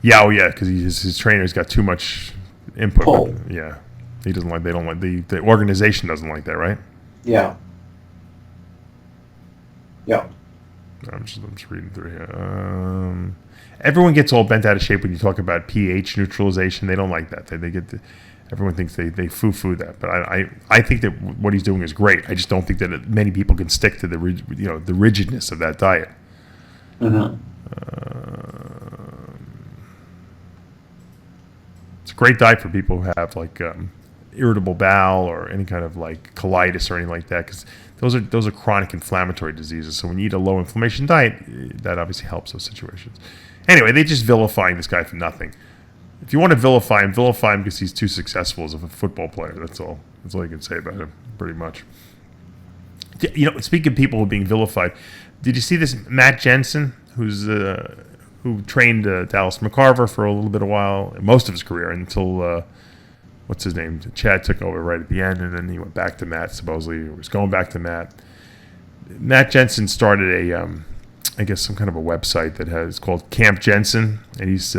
Yeah, because his trainer's got too much input. Pull. Yeah, they don't like the organization doesn't like that, right? Yeah. Yeah. I'm just reading through here. Everyone gets all bent out of shape when you talk about pH neutralization. They don't like that. Everyone thinks they foo-foo that, but I think that what he's doing is great. I just don't think that many people can stick to the rigidness of that diet. Mm-hmm. It's a great diet for people who have like irritable bowel or any kind of like colitis or anything like that, because those are chronic inflammatory diseases. So when you eat a low inflammation diet, that obviously helps those situations. Anyway, they just vilifying this guy for nothing. If you want to vilify him because he's too successful as a football player. That's all. That's all you can say about him, pretty much. Speaking of people who are being vilified, did you see this Matt Jensen, who trained Dallas McCarver for a little bit of while, most of his career until what's his name? Chad took over right at the end, and then he went back to Matt. Supposedly, he was going back to Matt. Matt Jensen started I guess some kind of a website that is called Camp Jensen, and he's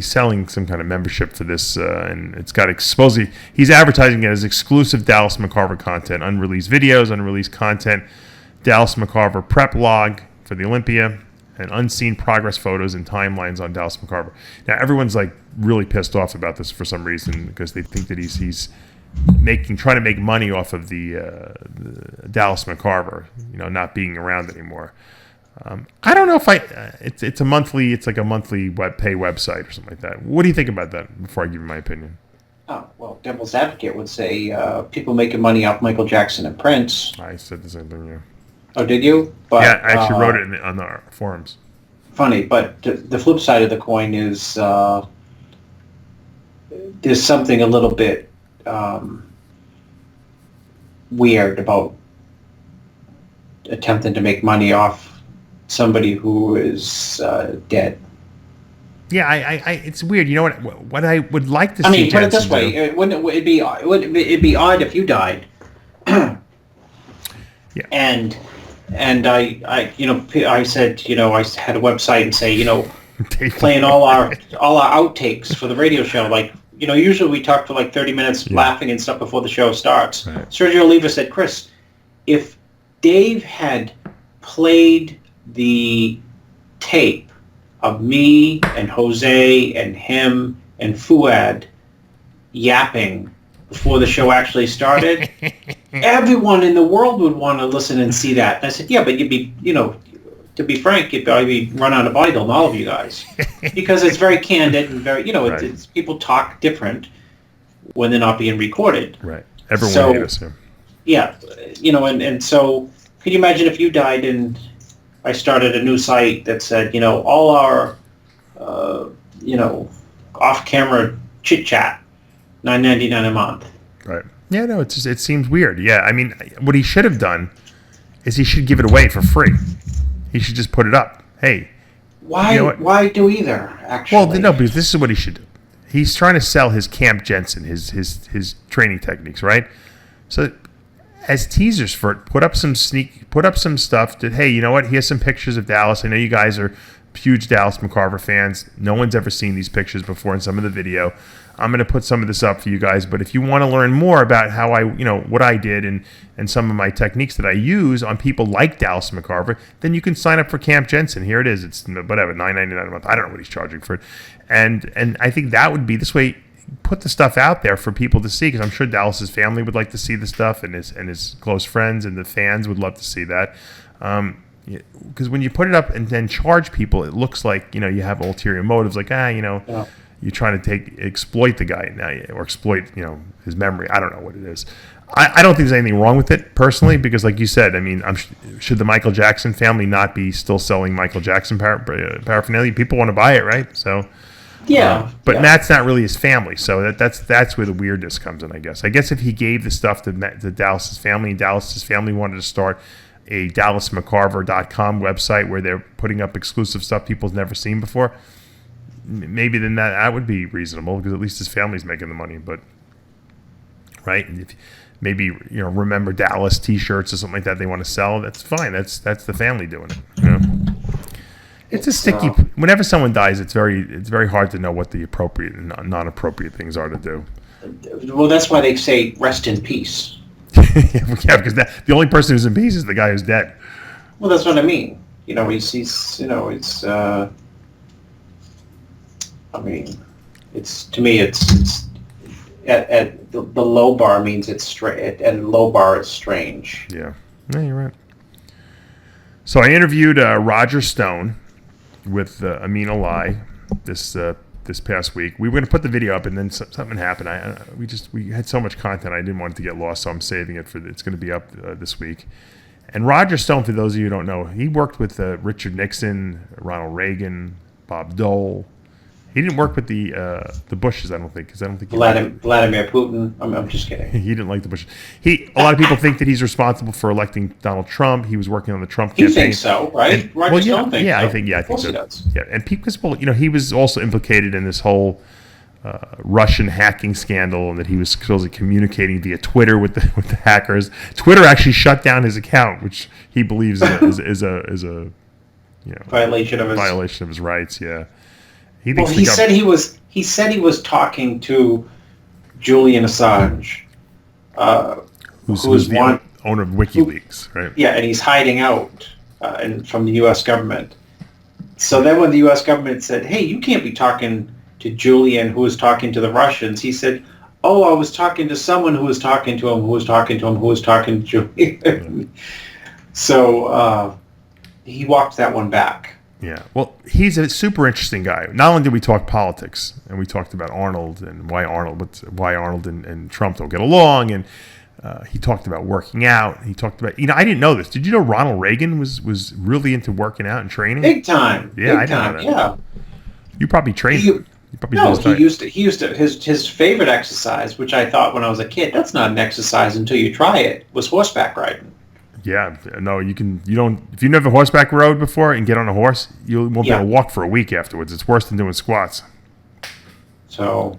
selling some kind of membership for this, and it's got supposedly he's advertising it as exclusive Dallas McCarver content, unreleased videos, unreleased content, Dallas McCarver prep log for the Olympia, and unseen progress photos and timelines on Dallas McCarver. Now everyone's like really pissed off about this for some reason because they think that he's trying to make money off of the Dallas McCarver, not being around anymore. I don't know if it's a monthly pay website or something like that. What do you think about that before I give you my opinion? Oh, well, devil's advocate would say people making money off Michael Jackson and Prince. I said the same thing, yeah. Oh, did you? But, yeah, I actually wrote it on the forums. Funny, but the flip side of the coin is there's something a little bit weird about attempting to make money off somebody who is dead. Yeah, it's weird. You know what I would like to see. I mean, put it Jensen this way: it'd be odd if you died. Yeah. And I said, I had a website and say, playing all our outtakes for the radio show. Like, usually we talk for like 30 minutes laughing and stuff before the show starts. Right. Sergio Oliva said, Chris, if Dave had played the tape of me and Jose and him and Fuad yapping before the show actually started, everyone in the world would want to listen and see that. And I said, yeah, but you'd be, to be frank, you'd probably run out of bodybuilding, all of you guys, because it's very candid and very, right. it's people talk different when they're not being recorded. Right. Everyone hates us. Yeah. And so could you imagine if you died and I started a new site that said, all our, off-camera chit-chat, $9.99 a month. Right. Yeah, no, it seems weird. Yeah, I mean, what he should have done is he should give it away for free. He should just put it up. Hey. Why do either, actually? Well, no, because this is what he should do. He's trying to sell his Camp Jensen, his training techniques, right? So as teasers for it, put up some stuff that, hey, you know what? Here's some pictures of Dallas. I know you guys are huge Dallas McCarver fans. No one's ever seen these pictures before in some of the video. I'm going to put some of this up for you guys. But if you want to learn more about how what I did and some of my techniques that I use on people like Dallas McCarver, then you can sign up for Camp Jensen. Here it is. It's whatever, $9.99 a month. I don't know what he's charging for it. And I think that would be this way. Put the stuff out there for people to see, because I'm sure Dallas's family would like to see the stuff, and his close friends and the fans would love to see that. Because when you put it up and then charge people, it looks like you have ulterior motives, like you're trying to exploit the guy now, or exploit his memory. I don't know what it is. I don't think there's anything wrong with it personally, because like you said, I mean, should the Michael Jackson family not be still selling Michael Jackson paraphernalia? People want to buy it, right? So. Yeah, but Matt's not really his family, so that's where the weirdness comes in, I guess. I guess if he gave the stuff to Dallas's family, and Dallas's family wanted to start a DallasMcCarver.com website where they're putting up exclusive stuff people's never seen before, maybe then that would be reasonable, because at least his family's making the money. But right? And if maybe remember Dallas T-shirts or something like that they want to sell, that's fine. That's the family doing it. It's a sticky. Whenever someone dies, it's very hard to know what the appropriate and non-appropriate things are to do. Well, that's why they say rest in peace. Yeah, because the only person who's in peace is the guy who's dead. Well, that's what I mean. He's it's. I mean, it's to me, it's at the low bar means it's straight. At low bar, it's strange. Yeah, you're right. So I interviewed Roger Stone with Amin Alai this past week. We were going to put the video up, and then something happened. We had so much content, I didn't want it to get lost, so I'm saving it it's going to be up this week. And Roger Stone, for those of you who don't know, he worked with Richard Nixon, Ronald Reagan, Bob Dole. He didn't work with the Bushes, I don't think, because I don't think Vladimir Putin. I'm just kidding. He didn't like the Bushes. A lot of people think that he's responsible for electing Donald Trump. He was working on the Trump campaign. He thinks so, right? Roger Stone thinks so. I think so. Of course he does. Yeah, and because he was also implicated in this whole Russian hacking scandal, and that he was supposedly communicating via Twitter with the hackers. Twitter actually shut down his account, which he believes is a violation of his rights. Yeah. He said he was talking to Julian Assange, who's the owner of WikiLeaks, right? Yeah, and he's hiding out from the U.S. government. So then when the U.S. government said, "Hey, you can't be talking to Julian, who was talking to the Russians," he said, "Oh, I was talking to someone who was talking to him, who was talking to him, who was talking to Julian." So he walked that one back. Yeah, well, he's a super interesting guy. Not only did we talk politics, and we talked about Arnold and why Arnold and Trump don't get along, and he talked about working out. He talked about, I didn't know this. Did you know Ronald Reagan was really into working out and training? Big time. Yeah, Big I didn't know that. Yeah. You probably trained. He used to his favorite exercise, which I thought when I was a kid, that's not an exercise until you try it, was horseback riding. Yeah, no, if you never horseback rode before and get on a horse, you won't be able to walk for a week afterwards. It's worse than doing squats. So,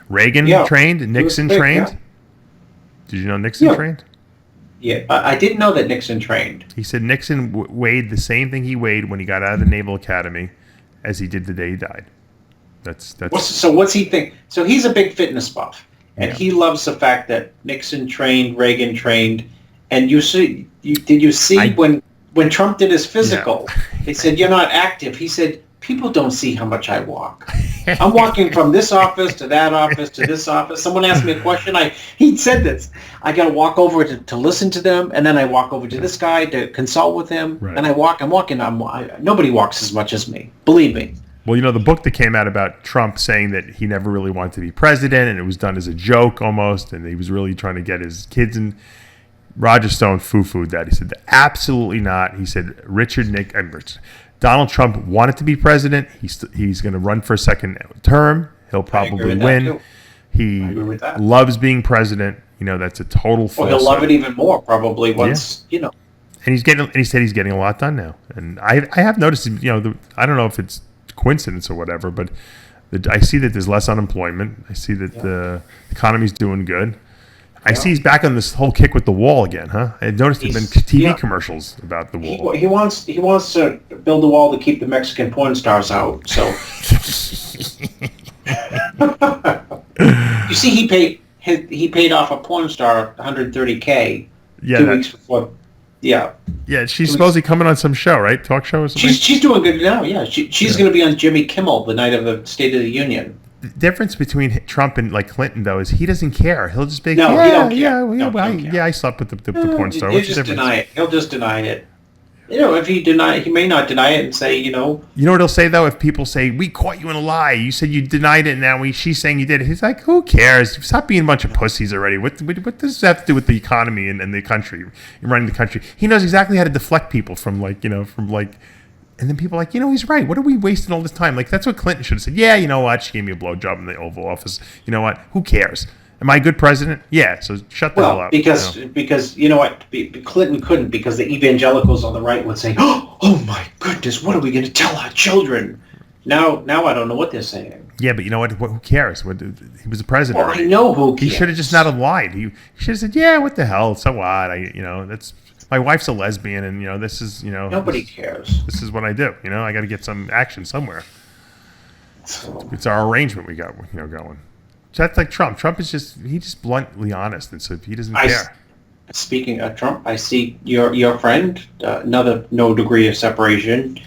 Reagan trained, Nixon trained. Yeah. Did you know Nixon trained? Yeah, I didn't know that Nixon trained. He said Nixon weighed the same thing he weighed when he got out of the Naval Academy as he did the day he died. That's. So what's he think? So he's a big fitness buff, and he loves the fact that Nixon trained, Reagan trained. And did you see when Trump did his physical, they said, "You're not active." He said, "People don't see how much I walk. I'm walking from this office to that office to this office." Someone asked me a question. He said this. I got to walk over to listen to them, and then I walk over to this guy to consult with him. Right. And I'm walking. Nobody walks as much as me. Believe me. Well, the book that came out about Trump saying that he never really wanted to be president, and it was done as a joke almost, and he was really trying to get his kids in. Roger Stone foo-fooed that. He said, absolutely not. He said, Donald Trump wanted to be president. He's going to run for a second term. He'll probably win. He loves being president. That's a total false. Well, he'll love it even more probably once, And he said he's getting a lot done now. And I have noticed, I don't know if it's coincidence or whatever, but I see that there's less unemployment. I see that the economy's doing good. I see he's back on this whole kick with the wall again, huh? I noticed there've been TV commercials about the wall. He wants to build a wall to keep the Mexican porn stars out. So you see, he paid off a porn star $130K 2 weeks before. Yeah. Yeah, she's supposedly coming on some show, right? Talk show or something. She's doing good now. Yeah, she's going to be on Jimmy Kimmel the night of the State of the Union. The difference between Trump and Clinton, though, is he doesn't care. He'll just be he don't care. I slept with the porn star. He'll just deny it. He'll just deny it. If he may not deny it and say, You know what he'll say, though? If people say, we caught you in a lie. You said you denied it, and now she's saying you did it. He's like, who cares? Stop being a bunch of pussies already. What does that have to do with the economy and the country? You're running the country. He knows exactly how to deflect people from and then people are like, he's right. What are we wasting all this time? That's what Clinton should have said. Yeah, you know what? She gave me a blowjob in the Oval Office. You know what? Who cares? Am I a good president? Yeah, so shut the hell up. Because you know what? Clinton couldn't, because the evangelicals on the right would say, oh my goodness, what are we going to tell our children? Now I don't know what they're saying. Yeah, but you know what? Who cares? He was the president. Well, I know who He cares. should have just not have lied. He should have said, "Yeah, what the hell? So what? That's my wife's a lesbian, and this is Nobody cares. This is what I do. I got to get some action somewhere. It's our arrangement we got going. So that's like Trump. Trump is just bluntly honest, and so he doesn't care. Speaking of Trump, I see your friend, another no degree of separation,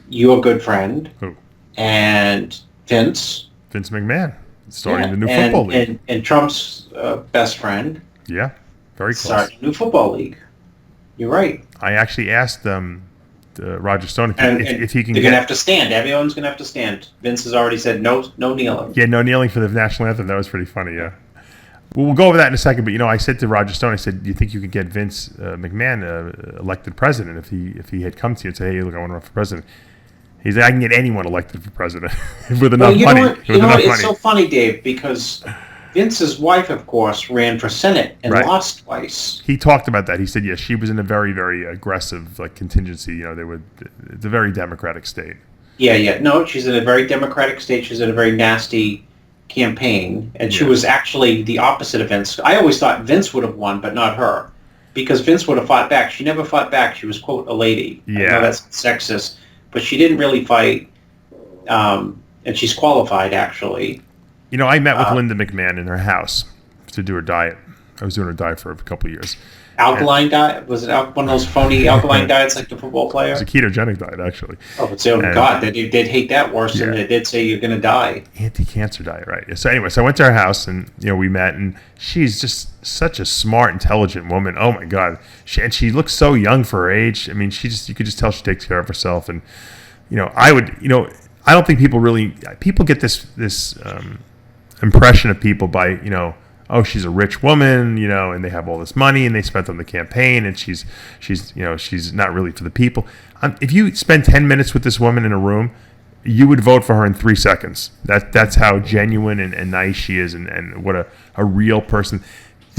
your good friend, Who? And Vince McMahon, starting the new football league. and Trump's best friend. Yeah, very close. Starting a new football league. You're right. I actually asked Roger Stone if he can. They're gonna have to stand. Everyone's gonna have to stand. Vince has already said no kneeling. Yeah, no kneeling for the national anthem. That was pretty funny. Yeah. Well, we'll go over that in a second. But I said to Roger Stone, I said, "Do you think you could get Vince McMahon elected president if he had come to you and said, hey, look, I want to run for president?" He said, "I can get anyone elected for president with enough money." It's so funny, Dave, because Vince's wife, of course, ran for Senate and lost twice. He talked about that. He said, "Yes, she was in a very, very aggressive contingency. It's a very democratic state." Yeah. No, she's in a very democratic state. She's in a very nasty campaign, and she was actually the opposite of Vince. I always thought Vince would have won, but not her, because Vince would have fought back. She never fought back. She was, quote, a lady. Yeah. I know that's sexist, but she didn't really fight, and she's qualified, actually. I met with Linda McMahon in her house to do her diet. I was doing her diet for a couple of years. Alkaline diet? Was it one of those phony alkaline diets like the football player? It was a ketogenic diet, actually. Oh, but God, they'd hate that worse than they did say you're going to die. Anti-cancer diet, right? Yeah. So anyway, I went to her house and we met, and she's just such a smart, intelligent woman. Oh my God, she looks so young for her age. I mean, you could just tell she takes care of herself. And I don't think people get this impression of people by oh, she's a rich woman, and they have all this money and they spent on the campaign, and she's not really for the people. If you spend 10 minutes with this woman in a room, you would vote for her in 3 seconds. That's how genuine and nice she is, and what a real person.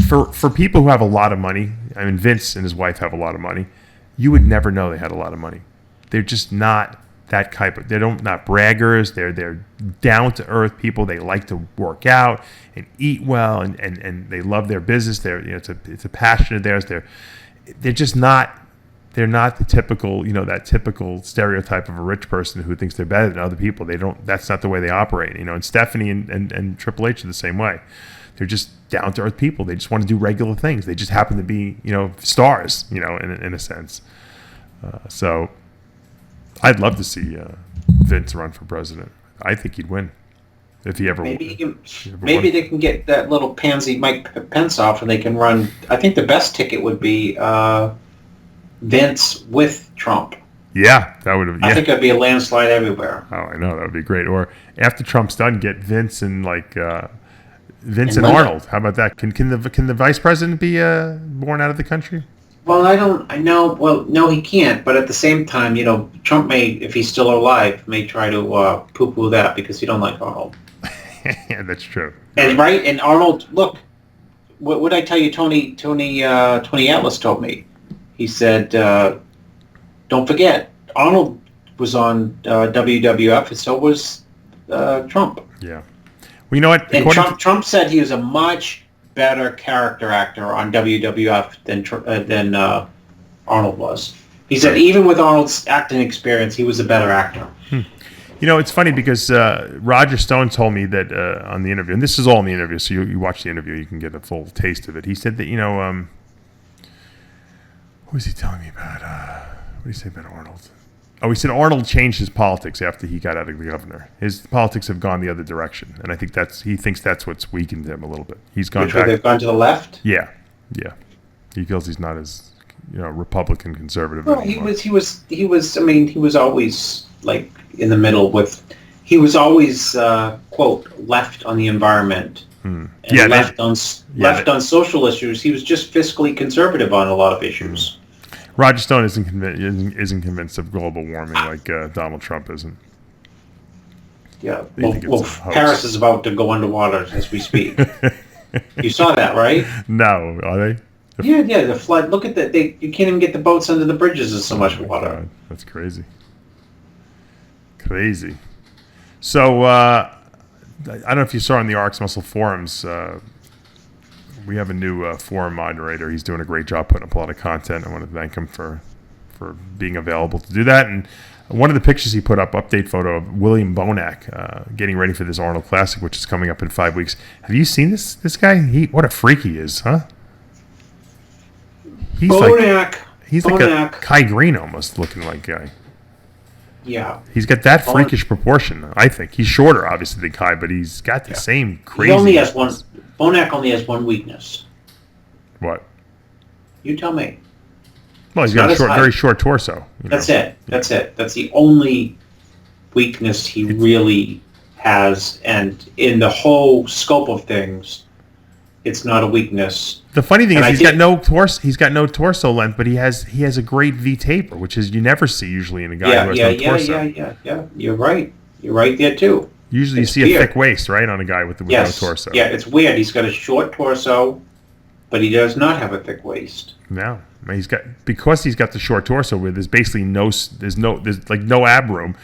For people who have a lot of money, I mean, Vince and his wife have a lot of money, you would never know they had a lot of money. They're just not that type of. They're not braggers. They're down to earth people. They like to work out and eat well, and they love their business. It's a passion of theirs. They're just not. They're not the typical, that typical stereotype of a rich person who thinks they're better than other people. They don't. That's not the way they operate. And Stephanie and Triple H are the same way. They're just down to earth people. They just want to do regular things. They just happen to be, stars, in a sense. So I'd love to see Vince run for president. I think he'd win if he ever. Maybe they can get that little pansy Mike Pence off, and they can run. I think the best ticket would be Vince with Trump. Yeah, that would have. Yeah. I think it'd be a landslide everywhere. Oh, I know, that would be great. Or after Trump's done, get Vince and Vince and Arnold. How about that? Can the vice president be born out of the country? Well, I know. Well, no, he can't. But at the same time, Trump may, if he's still alive, may try to poo-poo that because he don't like Arnold. Yeah, that's true. And right, and Arnold, look, what did I tell you? Tony Atlas told me. He said, "Don't forget, Arnold was on WWF, and so was Trump." Yeah. Well, you know what? And Trump said he was a much better character actor on WWF than Arnold was. He said even with Arnold's acting experience, he was a better actor. It's funny because Roger Stone told me that on the interview, and this is all in the interview, so you watch the interview, you can get a full taste of it. He said that, what was he telling me about? What did he say about Arnold? Oh, he said Arnold changed his politics after he got out of the governor. His politics have gone the other direction, and I think he thinks that's what's weakened him a little bit. He's gone back. They've gone to the left? Yeah. He feels he's not as Republican conservative. Well, he was always like in the middle with. He was always quote left on the environment. And left on social issues. He was just fiscally conservative on a lot of issues. Roger Stone isn't convinced of global warming like Donald Trump isn't. Yeah. Well, Paris is about to go underwater as we speak. You saw that, right? No, are they? Yeah. The flood. Look at that. You can't even get the boats under the bridges. There's so much water. God, that's crazy. Crazy. So I don't know if you saw on the RxMuscle forums. We have a new forum moderator. He's doing a great job putting up a lot of content. I want to thank him for being available to do that. And one of the pictures he put up, update photo of William Bonac getting ready for this Arnold Classic, which is coming up in 5 weeks. Have you seen this guy? What a freak he is, huh? He's Bonac. like a Kai Green almost looking like guy. Yeah. He's got that freakish proportion, I think. He's shorter, obviously, than Kai, but he's got the same crazy... Bonac only has one weakness. What? You tell me. Well, he's got a very short torso. That's it. That's it. That's the only weakness he really has, and in the whole scope of things, it's not a weakness. The funny thing is, he's got no torso length, but he has a great V taper, which is you never see usually in a guy who has no torso. Yeah. You're right. You're right there too. Usually, you see a thick waist, right, on a guy with no torso. Yeah, it's weird. He's got a short torso, but he does not have a thick waist. No, he's got the short torso where there's basically there's no ab room.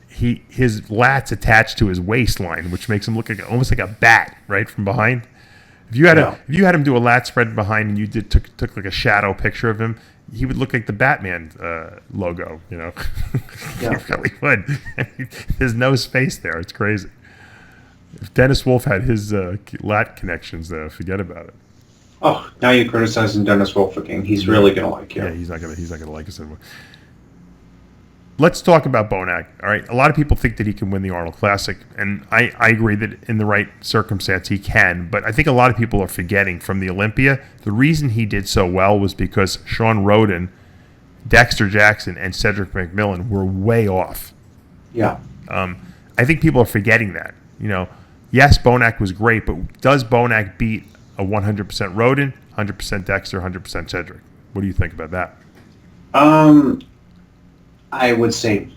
His lats attached to his waistline, which makes him look almost like a bat, right, from behind. If you had him do a lat spread behind and you took like a shadow picture of him, he would look like the Batman logo, Yeah. He really would. There's no space there. It's crazy. If Dennis Wolf had his lat connections, forget about it. Oh, now you're criticizing Dennis Wolf again. He's really gonna like you. Yeah, he's not gonna like us anymore. Let's talk about Bonac. All right, a lot of people think that he can win the Arnold Classic, and I agree that in the right circumstance he can. But I think a lot of people are forgetting from the Olympia, the reason he did so well was because Shawn Rhoden, Dexter Jackson, and Cedric McMillan were way off. Yeah. I think people are forgetting that. Yes, Bonac was great, but does Bonac beat a 100% Rhoden, 100% Dexter, 100% Cedric? What do you think about that? I would say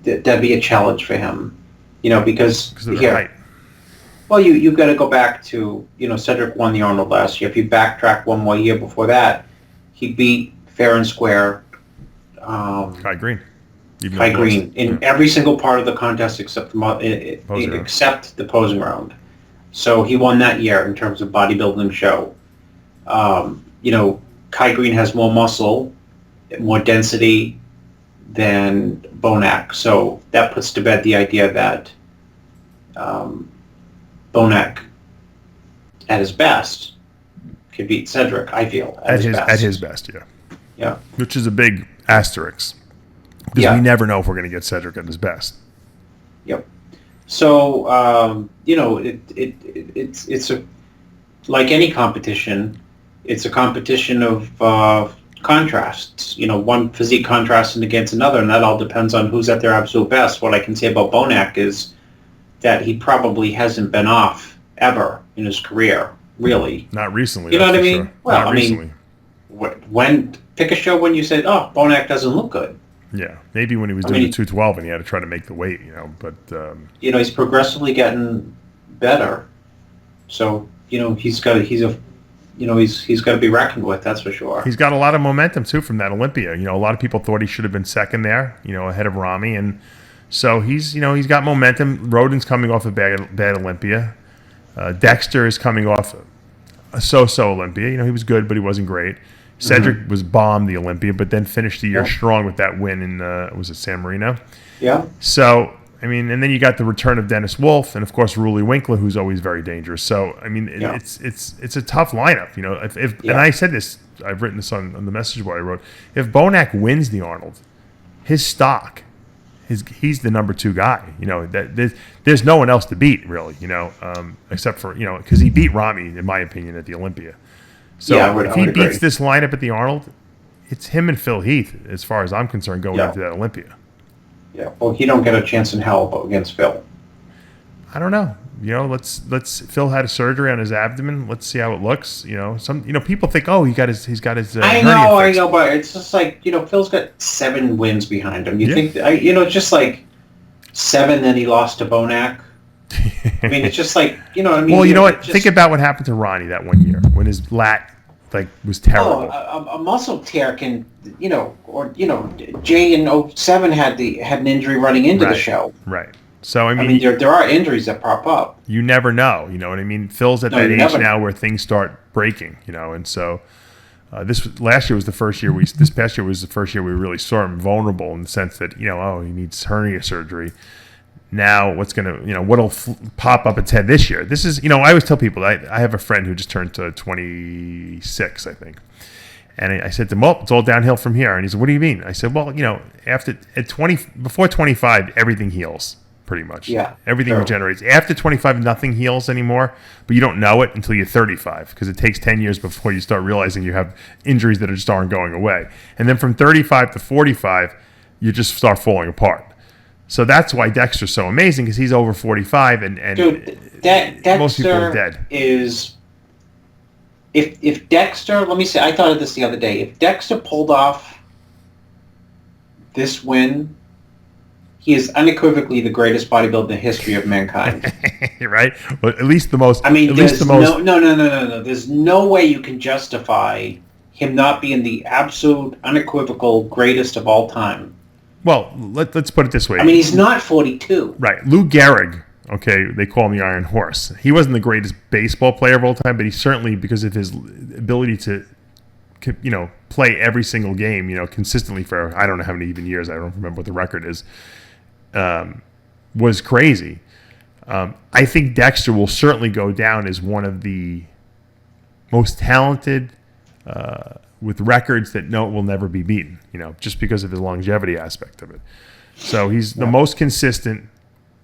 that'd be a challenge for him, because of the height. Well, you've got to go back to, Cedric won the Arnold last year. If you backtrack one more year before that, he beat fair and square Kai Green. Kai Green in every single part of the contest except the posing round. So he won that year in terms of bodybuilding show. Kai Green has more muscle, more density than Bonac. So that puts to bed the idea that Bonac, at his best, could beat Cedric, I feel. At his best, yeah. Yeah. Which is a big asterisk. Because we never know if we're going to get Cedric at his best. Yep. So, it's like any competition, it's a competition of contrasts, one physique contrasting against another, and that all depends on who's at their absolute best. What I can say about Bonac is that he probably hasn't been off ever in his career, really. Not recently. You know what I mean? Sure. Well, Not recently. Pick a show when you said, oh, Bonac doesn't look good. Yeah, maybe when he was doing the 212 and he had to try to make the weight, but... he's progressively getting better. So, he's got to be reckoned with, that's for sure. He's got a lot of momentum, too, from that Olympia. A lot of people thought he should have been second there, ahead of Rami. And so he's got momentum. Rhoden's coming off a bad Olympia. Dexter is coming off a so-so Olympia. He was good, but he wasn't great. Cedric was bombed the Olympia, but then finished the year strong with that win in, was it San Marino? Yeah. So, and then you got the return of Dennis Wolf, and of course Roelly Winklaar, who's always very dangerous. So, it's a tough lineup. And I said this, I've written this on the message board I wrote. If Bonac wins the Arnold, his stock, he's the number 2 guy. There's no one else to beat really. Except for because he beat Rami in my opinion at the Olympia. So if he beats this lineup at the Arnold, it's him and Phil Heath, as far as I'm concerned, going into that Olympia. Yeah, well, he don't get a chance in hell against Phil. I don't know. Let's. Phil had a surgery on his abdomen. Let's see how it looks. People think, oh, he's got his. I know, but it's just like Phil's got 7 wins behind him. You think, just like 7, then he lost to Bonac. It's just like, Well, you know what? Think about what happened to Ronnie that one year when his lat was terrible. A muscle tear can, Jay in '07 had an injury running into the show. Right. So, I mean there are injuries that pop up. You never know, you know what I mean? Phil's at that age now where things start breaking, and so this past year was the first year we really saw him vulnerable in the sense that, he needs hernia surgery. Now what's going to, what'll pop up its head this year? This is, I always tell people, I have a friend who just turned 26, I think. And I said to him, well, it's all downhill from here. And he said, what do you mean? I said, well, before 25, everything heals. Pretty much. Yeah. Everything regenerates. After 25, nothing heals anymore, but you don't know it until you're 35 because it takes 10 years before you start realizing you have injuries that just aren't going away. And then from 35 to 45, you just start falling apart. So that's why Dexter's so amazing because he's over 45 and Dude, most people are dead. If Dexter, let me say, I thought of this the other day. If Dexter pulled off this win, he is unequivocally the greatest bodybuilder in the history of mankind. Right? Well, at least the most. I mean, no. There's no way you can justify him not being the absolute, unequivocal greatest of all time. Well, let's put it this way. I mean, he's not 42. Right. Lou Gehrig, okay, they call him the Iron Horse. He wasn't the greatest baseball player of all time, but he certainly, because of his ability to, play every single game, consistently for I don't know how many even years. I don't remember what the record is. Was crazy. I think Dexter will certainly go down as one of the most talented with records that will never be beaten, just because of his longevity aspect of it. So he's the most consistent,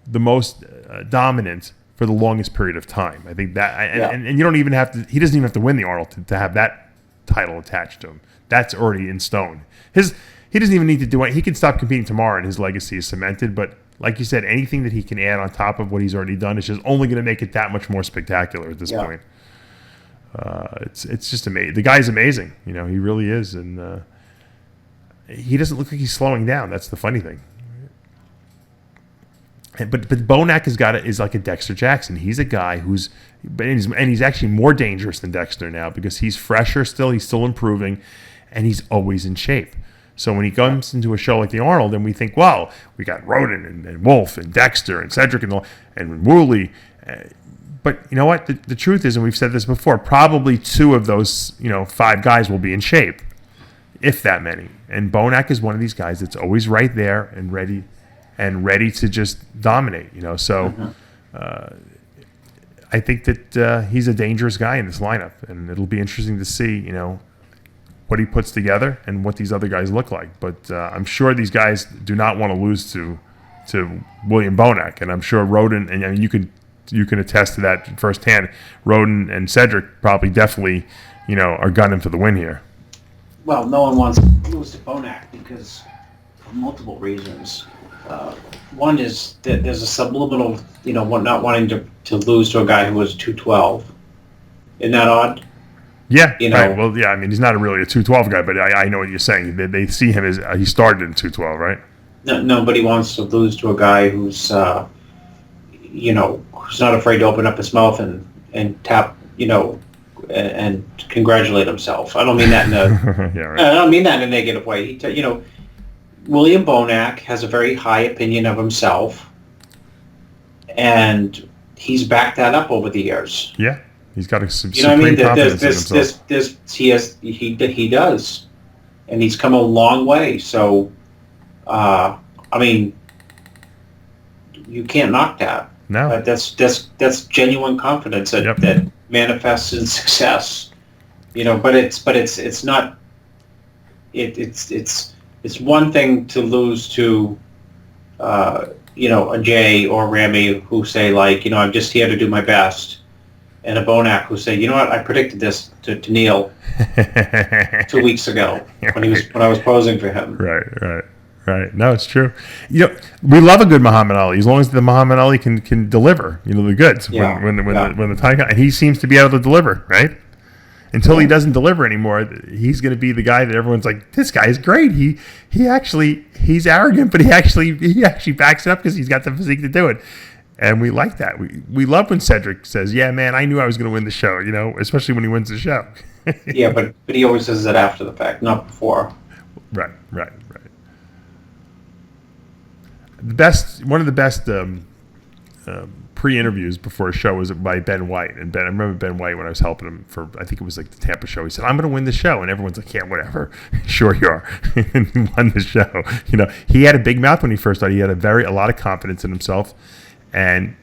the most dominant for the longest period of time. I think that, and you don't even have to, he doesn't even have to win the Arnold to have that title attached to him. That's already in stone. He doesn't even need to do it. He can stop competing tomorrow and his legacy is cemented. But like you said, anything that he can add on top of what he's already done is just only going to make it that much more spectacular at this point. It's just amazing. The guy's amazing. He really is. And he doesn't look like he's slowing down. That's the funny thing. But Bonac is like a Dexter Jackson. He's a guy he's actually more dangerous than Dexter now because he's fresher still. He's still improving, and he's always in shape. So when he comes into a show like the Arnold, and we think, wow, we got Rhoden and Wolf and Dexter and Cedric and Roelly. But you know what? The truth is, and we've said this before, probably 2 of those 5 guys will be in shape, if that many. And Bonac is one of these guys that's always right there and ready to just dominate. So I think that he's a dangerous guy in this lineup, and it'll be interesting to see what he puts together and what these other guys look like. But I'm sure these guys do not want to lose to William Bonac, and I'm sure Rhoden, and I mean, you can attest to that firsthand. Rhoden and Cedric probably definitely are gunning for the win here. Well, no one wants to lose to Bonac because for multiple reasons. One is that there's a subliminal, not wanting to lose to a guy who was 212. Isn't that odd? Yeah, right. Well, yeah, I mean, he's not really a 212 guy, but I know what you're saying. They see him as he started in 212, right? Nobody wants to lose to a guy who's, who's not afraid to open up his mouth and tap, and congratulate himself. I don't mean that in a, yeah, right. I don't mean that in a negative way. William Bonac has a very high opinion of himself, and he's backed that up over the years. Yeah. He's got a supreme confidence in himself. He does, and he's come a long way. So, I mean, you can't knock that. No, that's genuine confidence that manifests in success. But it's not. It's one thing to lose to, a Jay or Ramy who say I'm just here to do my best. And a Bonac who say, I predicted this to Neil 2 weeks ago when I was posing for him. Right. No, it's true. We love a good Muhammad Ali as long as the Muhammad Ali can deliver. The goods when the time comes, and he seems to be able to deliver. Right. Until he doesn't deliver anymore, he's going to be the guy that everyone's like, this guy is great. He's arrogant, but he actually backs it up because he's got the physique to do it. And we like that. We love when Cedric says, yeah, man, I knew I was going to win the show, especially when he wins the show. Yeah, but he always says it after the fact, not before. Right. One of the best pre-interviews before a show was by Ben White. And I remember Ben White when I was helping him for, I think it was like the Tampa show. He said, I'm going to win the show. And everyone's like, yeah, whatever. Sure you are. And he won the show. He had a big mouth when he first started. He had a lot of confidence in himself. And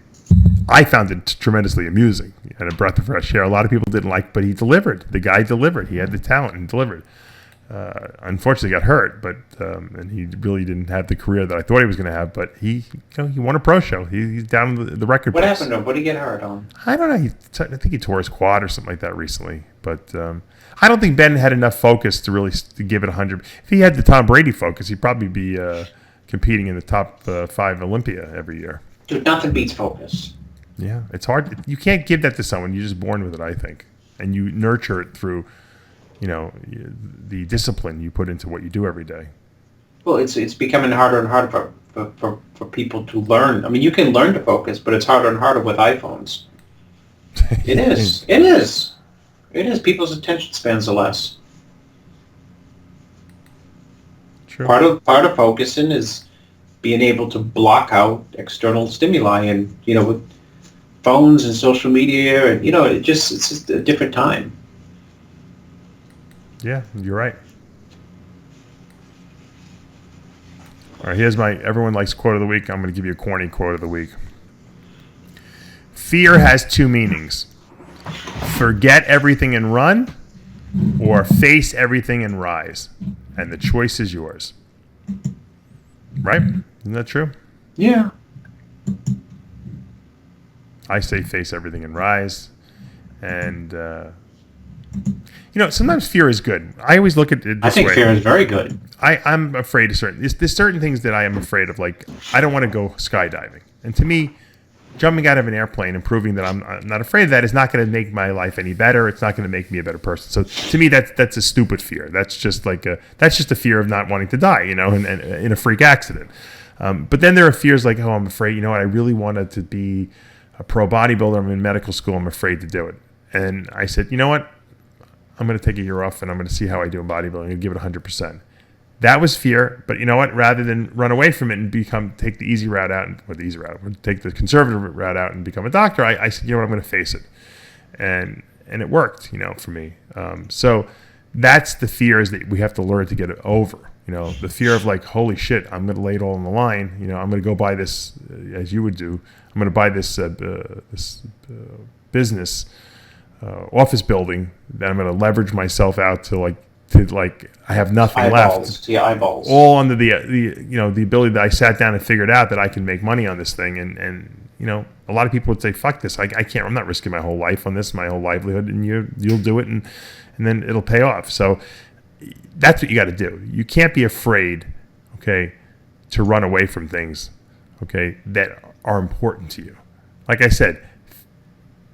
I found it tremendously amusing and a breath of fresh air. A lot of people didn't like, but he delivered. The guy delivered. He had the talent and delivered. Unfortunately, got hurt, but and he really didn't have the career that I thought he was going to have. But he won a pro show. He's down the record. What books. happened to him? What did he get hurt on? I don't know. I think he tore his quad or something like that recently. But I don't think Ben had enough focus to really to give it 100. If he had the Tom Brady focus, he'd probably be competing in the top 5 Olympia every year. Dude, nothing beats focus. Yeah, it's hard. You can't give that to someone. You're just born with it, I think. And you nurture it through, the discipline you put into what you do every day. Well, it's becoming harder and harder for people to learn. I mean, you can learn to focus, but it's harder and harder with iPhones. It is. It is. It is. People's attention spans are less. True. Part of focusing is being able to block out external stimuli, and with phones and social media, and it's just a different time. Yeah, you're right. All right, here's my everyone likes quote of the week. I'm going to give you a corny quote of the week. Fear has 2 meanings. Forget everything and run, or face everything and rise. And the choice is yours. Right? Isn't that true? Yeah. I say face everything and rise. And, sometimes fear is good. I always look at it this way. I think fear is very good. I'm afraid of there's certain things that I am afraid of. Like, I don't want to go skydiving. And to me, jumping out of an airplane and proving that I'm not afraid of that is not going to make my life any better. It's not going to make me a better person. So to me, that's a stupid fear. That's just a fear of not wanting to die, and in a freak accident. But then there are fears like, I'm afraid, I really wanted to be a pro bodybuilder. I'm in medical school. I'm afraid to do it. And I said, you know what? I'm going to take a year off and I'm going to see how I do in bodybuilding. I'm going to give it 100%. That was fear, but you know what? Rather than run away from it and take the easy route out, take the conservative route out and become a doctor, I said, I'm going to face it. And it worked, for me. So that's the fears that we have to learn to get over. The fear of like, holy shit, I'm going to lay it all on the line. I'm going to go buy this, as you would do. I'm going to buy this business office building that I'm going to leverage myself out to I have nothing left. Yeah, eyeballs. All under the ability that I sat down and figured out that I can make money on this thing. And a lot of people would say, fuck this. I can't, I'm not risking my whole life on this, my whole livelihood. And you'll do it and then it'll pay off. So that's what you got to do. You can't be afraid, okay, to run away from things, okay, that are important to you. Like I said,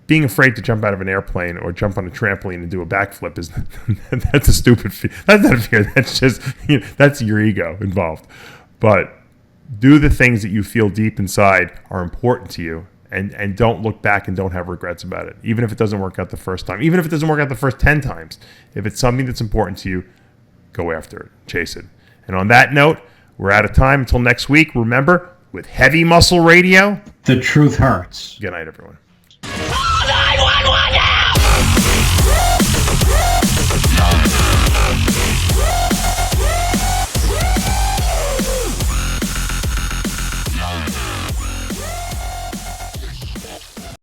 being afraid to jump out of an airplane or jump on a trampoline and do a backflip that's a stupid fear. That's not a fear. That's just, that's your ego involved. But do the things that you feel deep inside are important to you, and don't look back and don't have regrets about it. Even if it doesn't work out the first time, even if it doesn't work out the first 10 times, if it's something that's important to you, go after it, chase it. And on that note, we're out of time. Until next week, remember, with Heavy Muscle Radio, the truth hurts. good night, everyone. 911!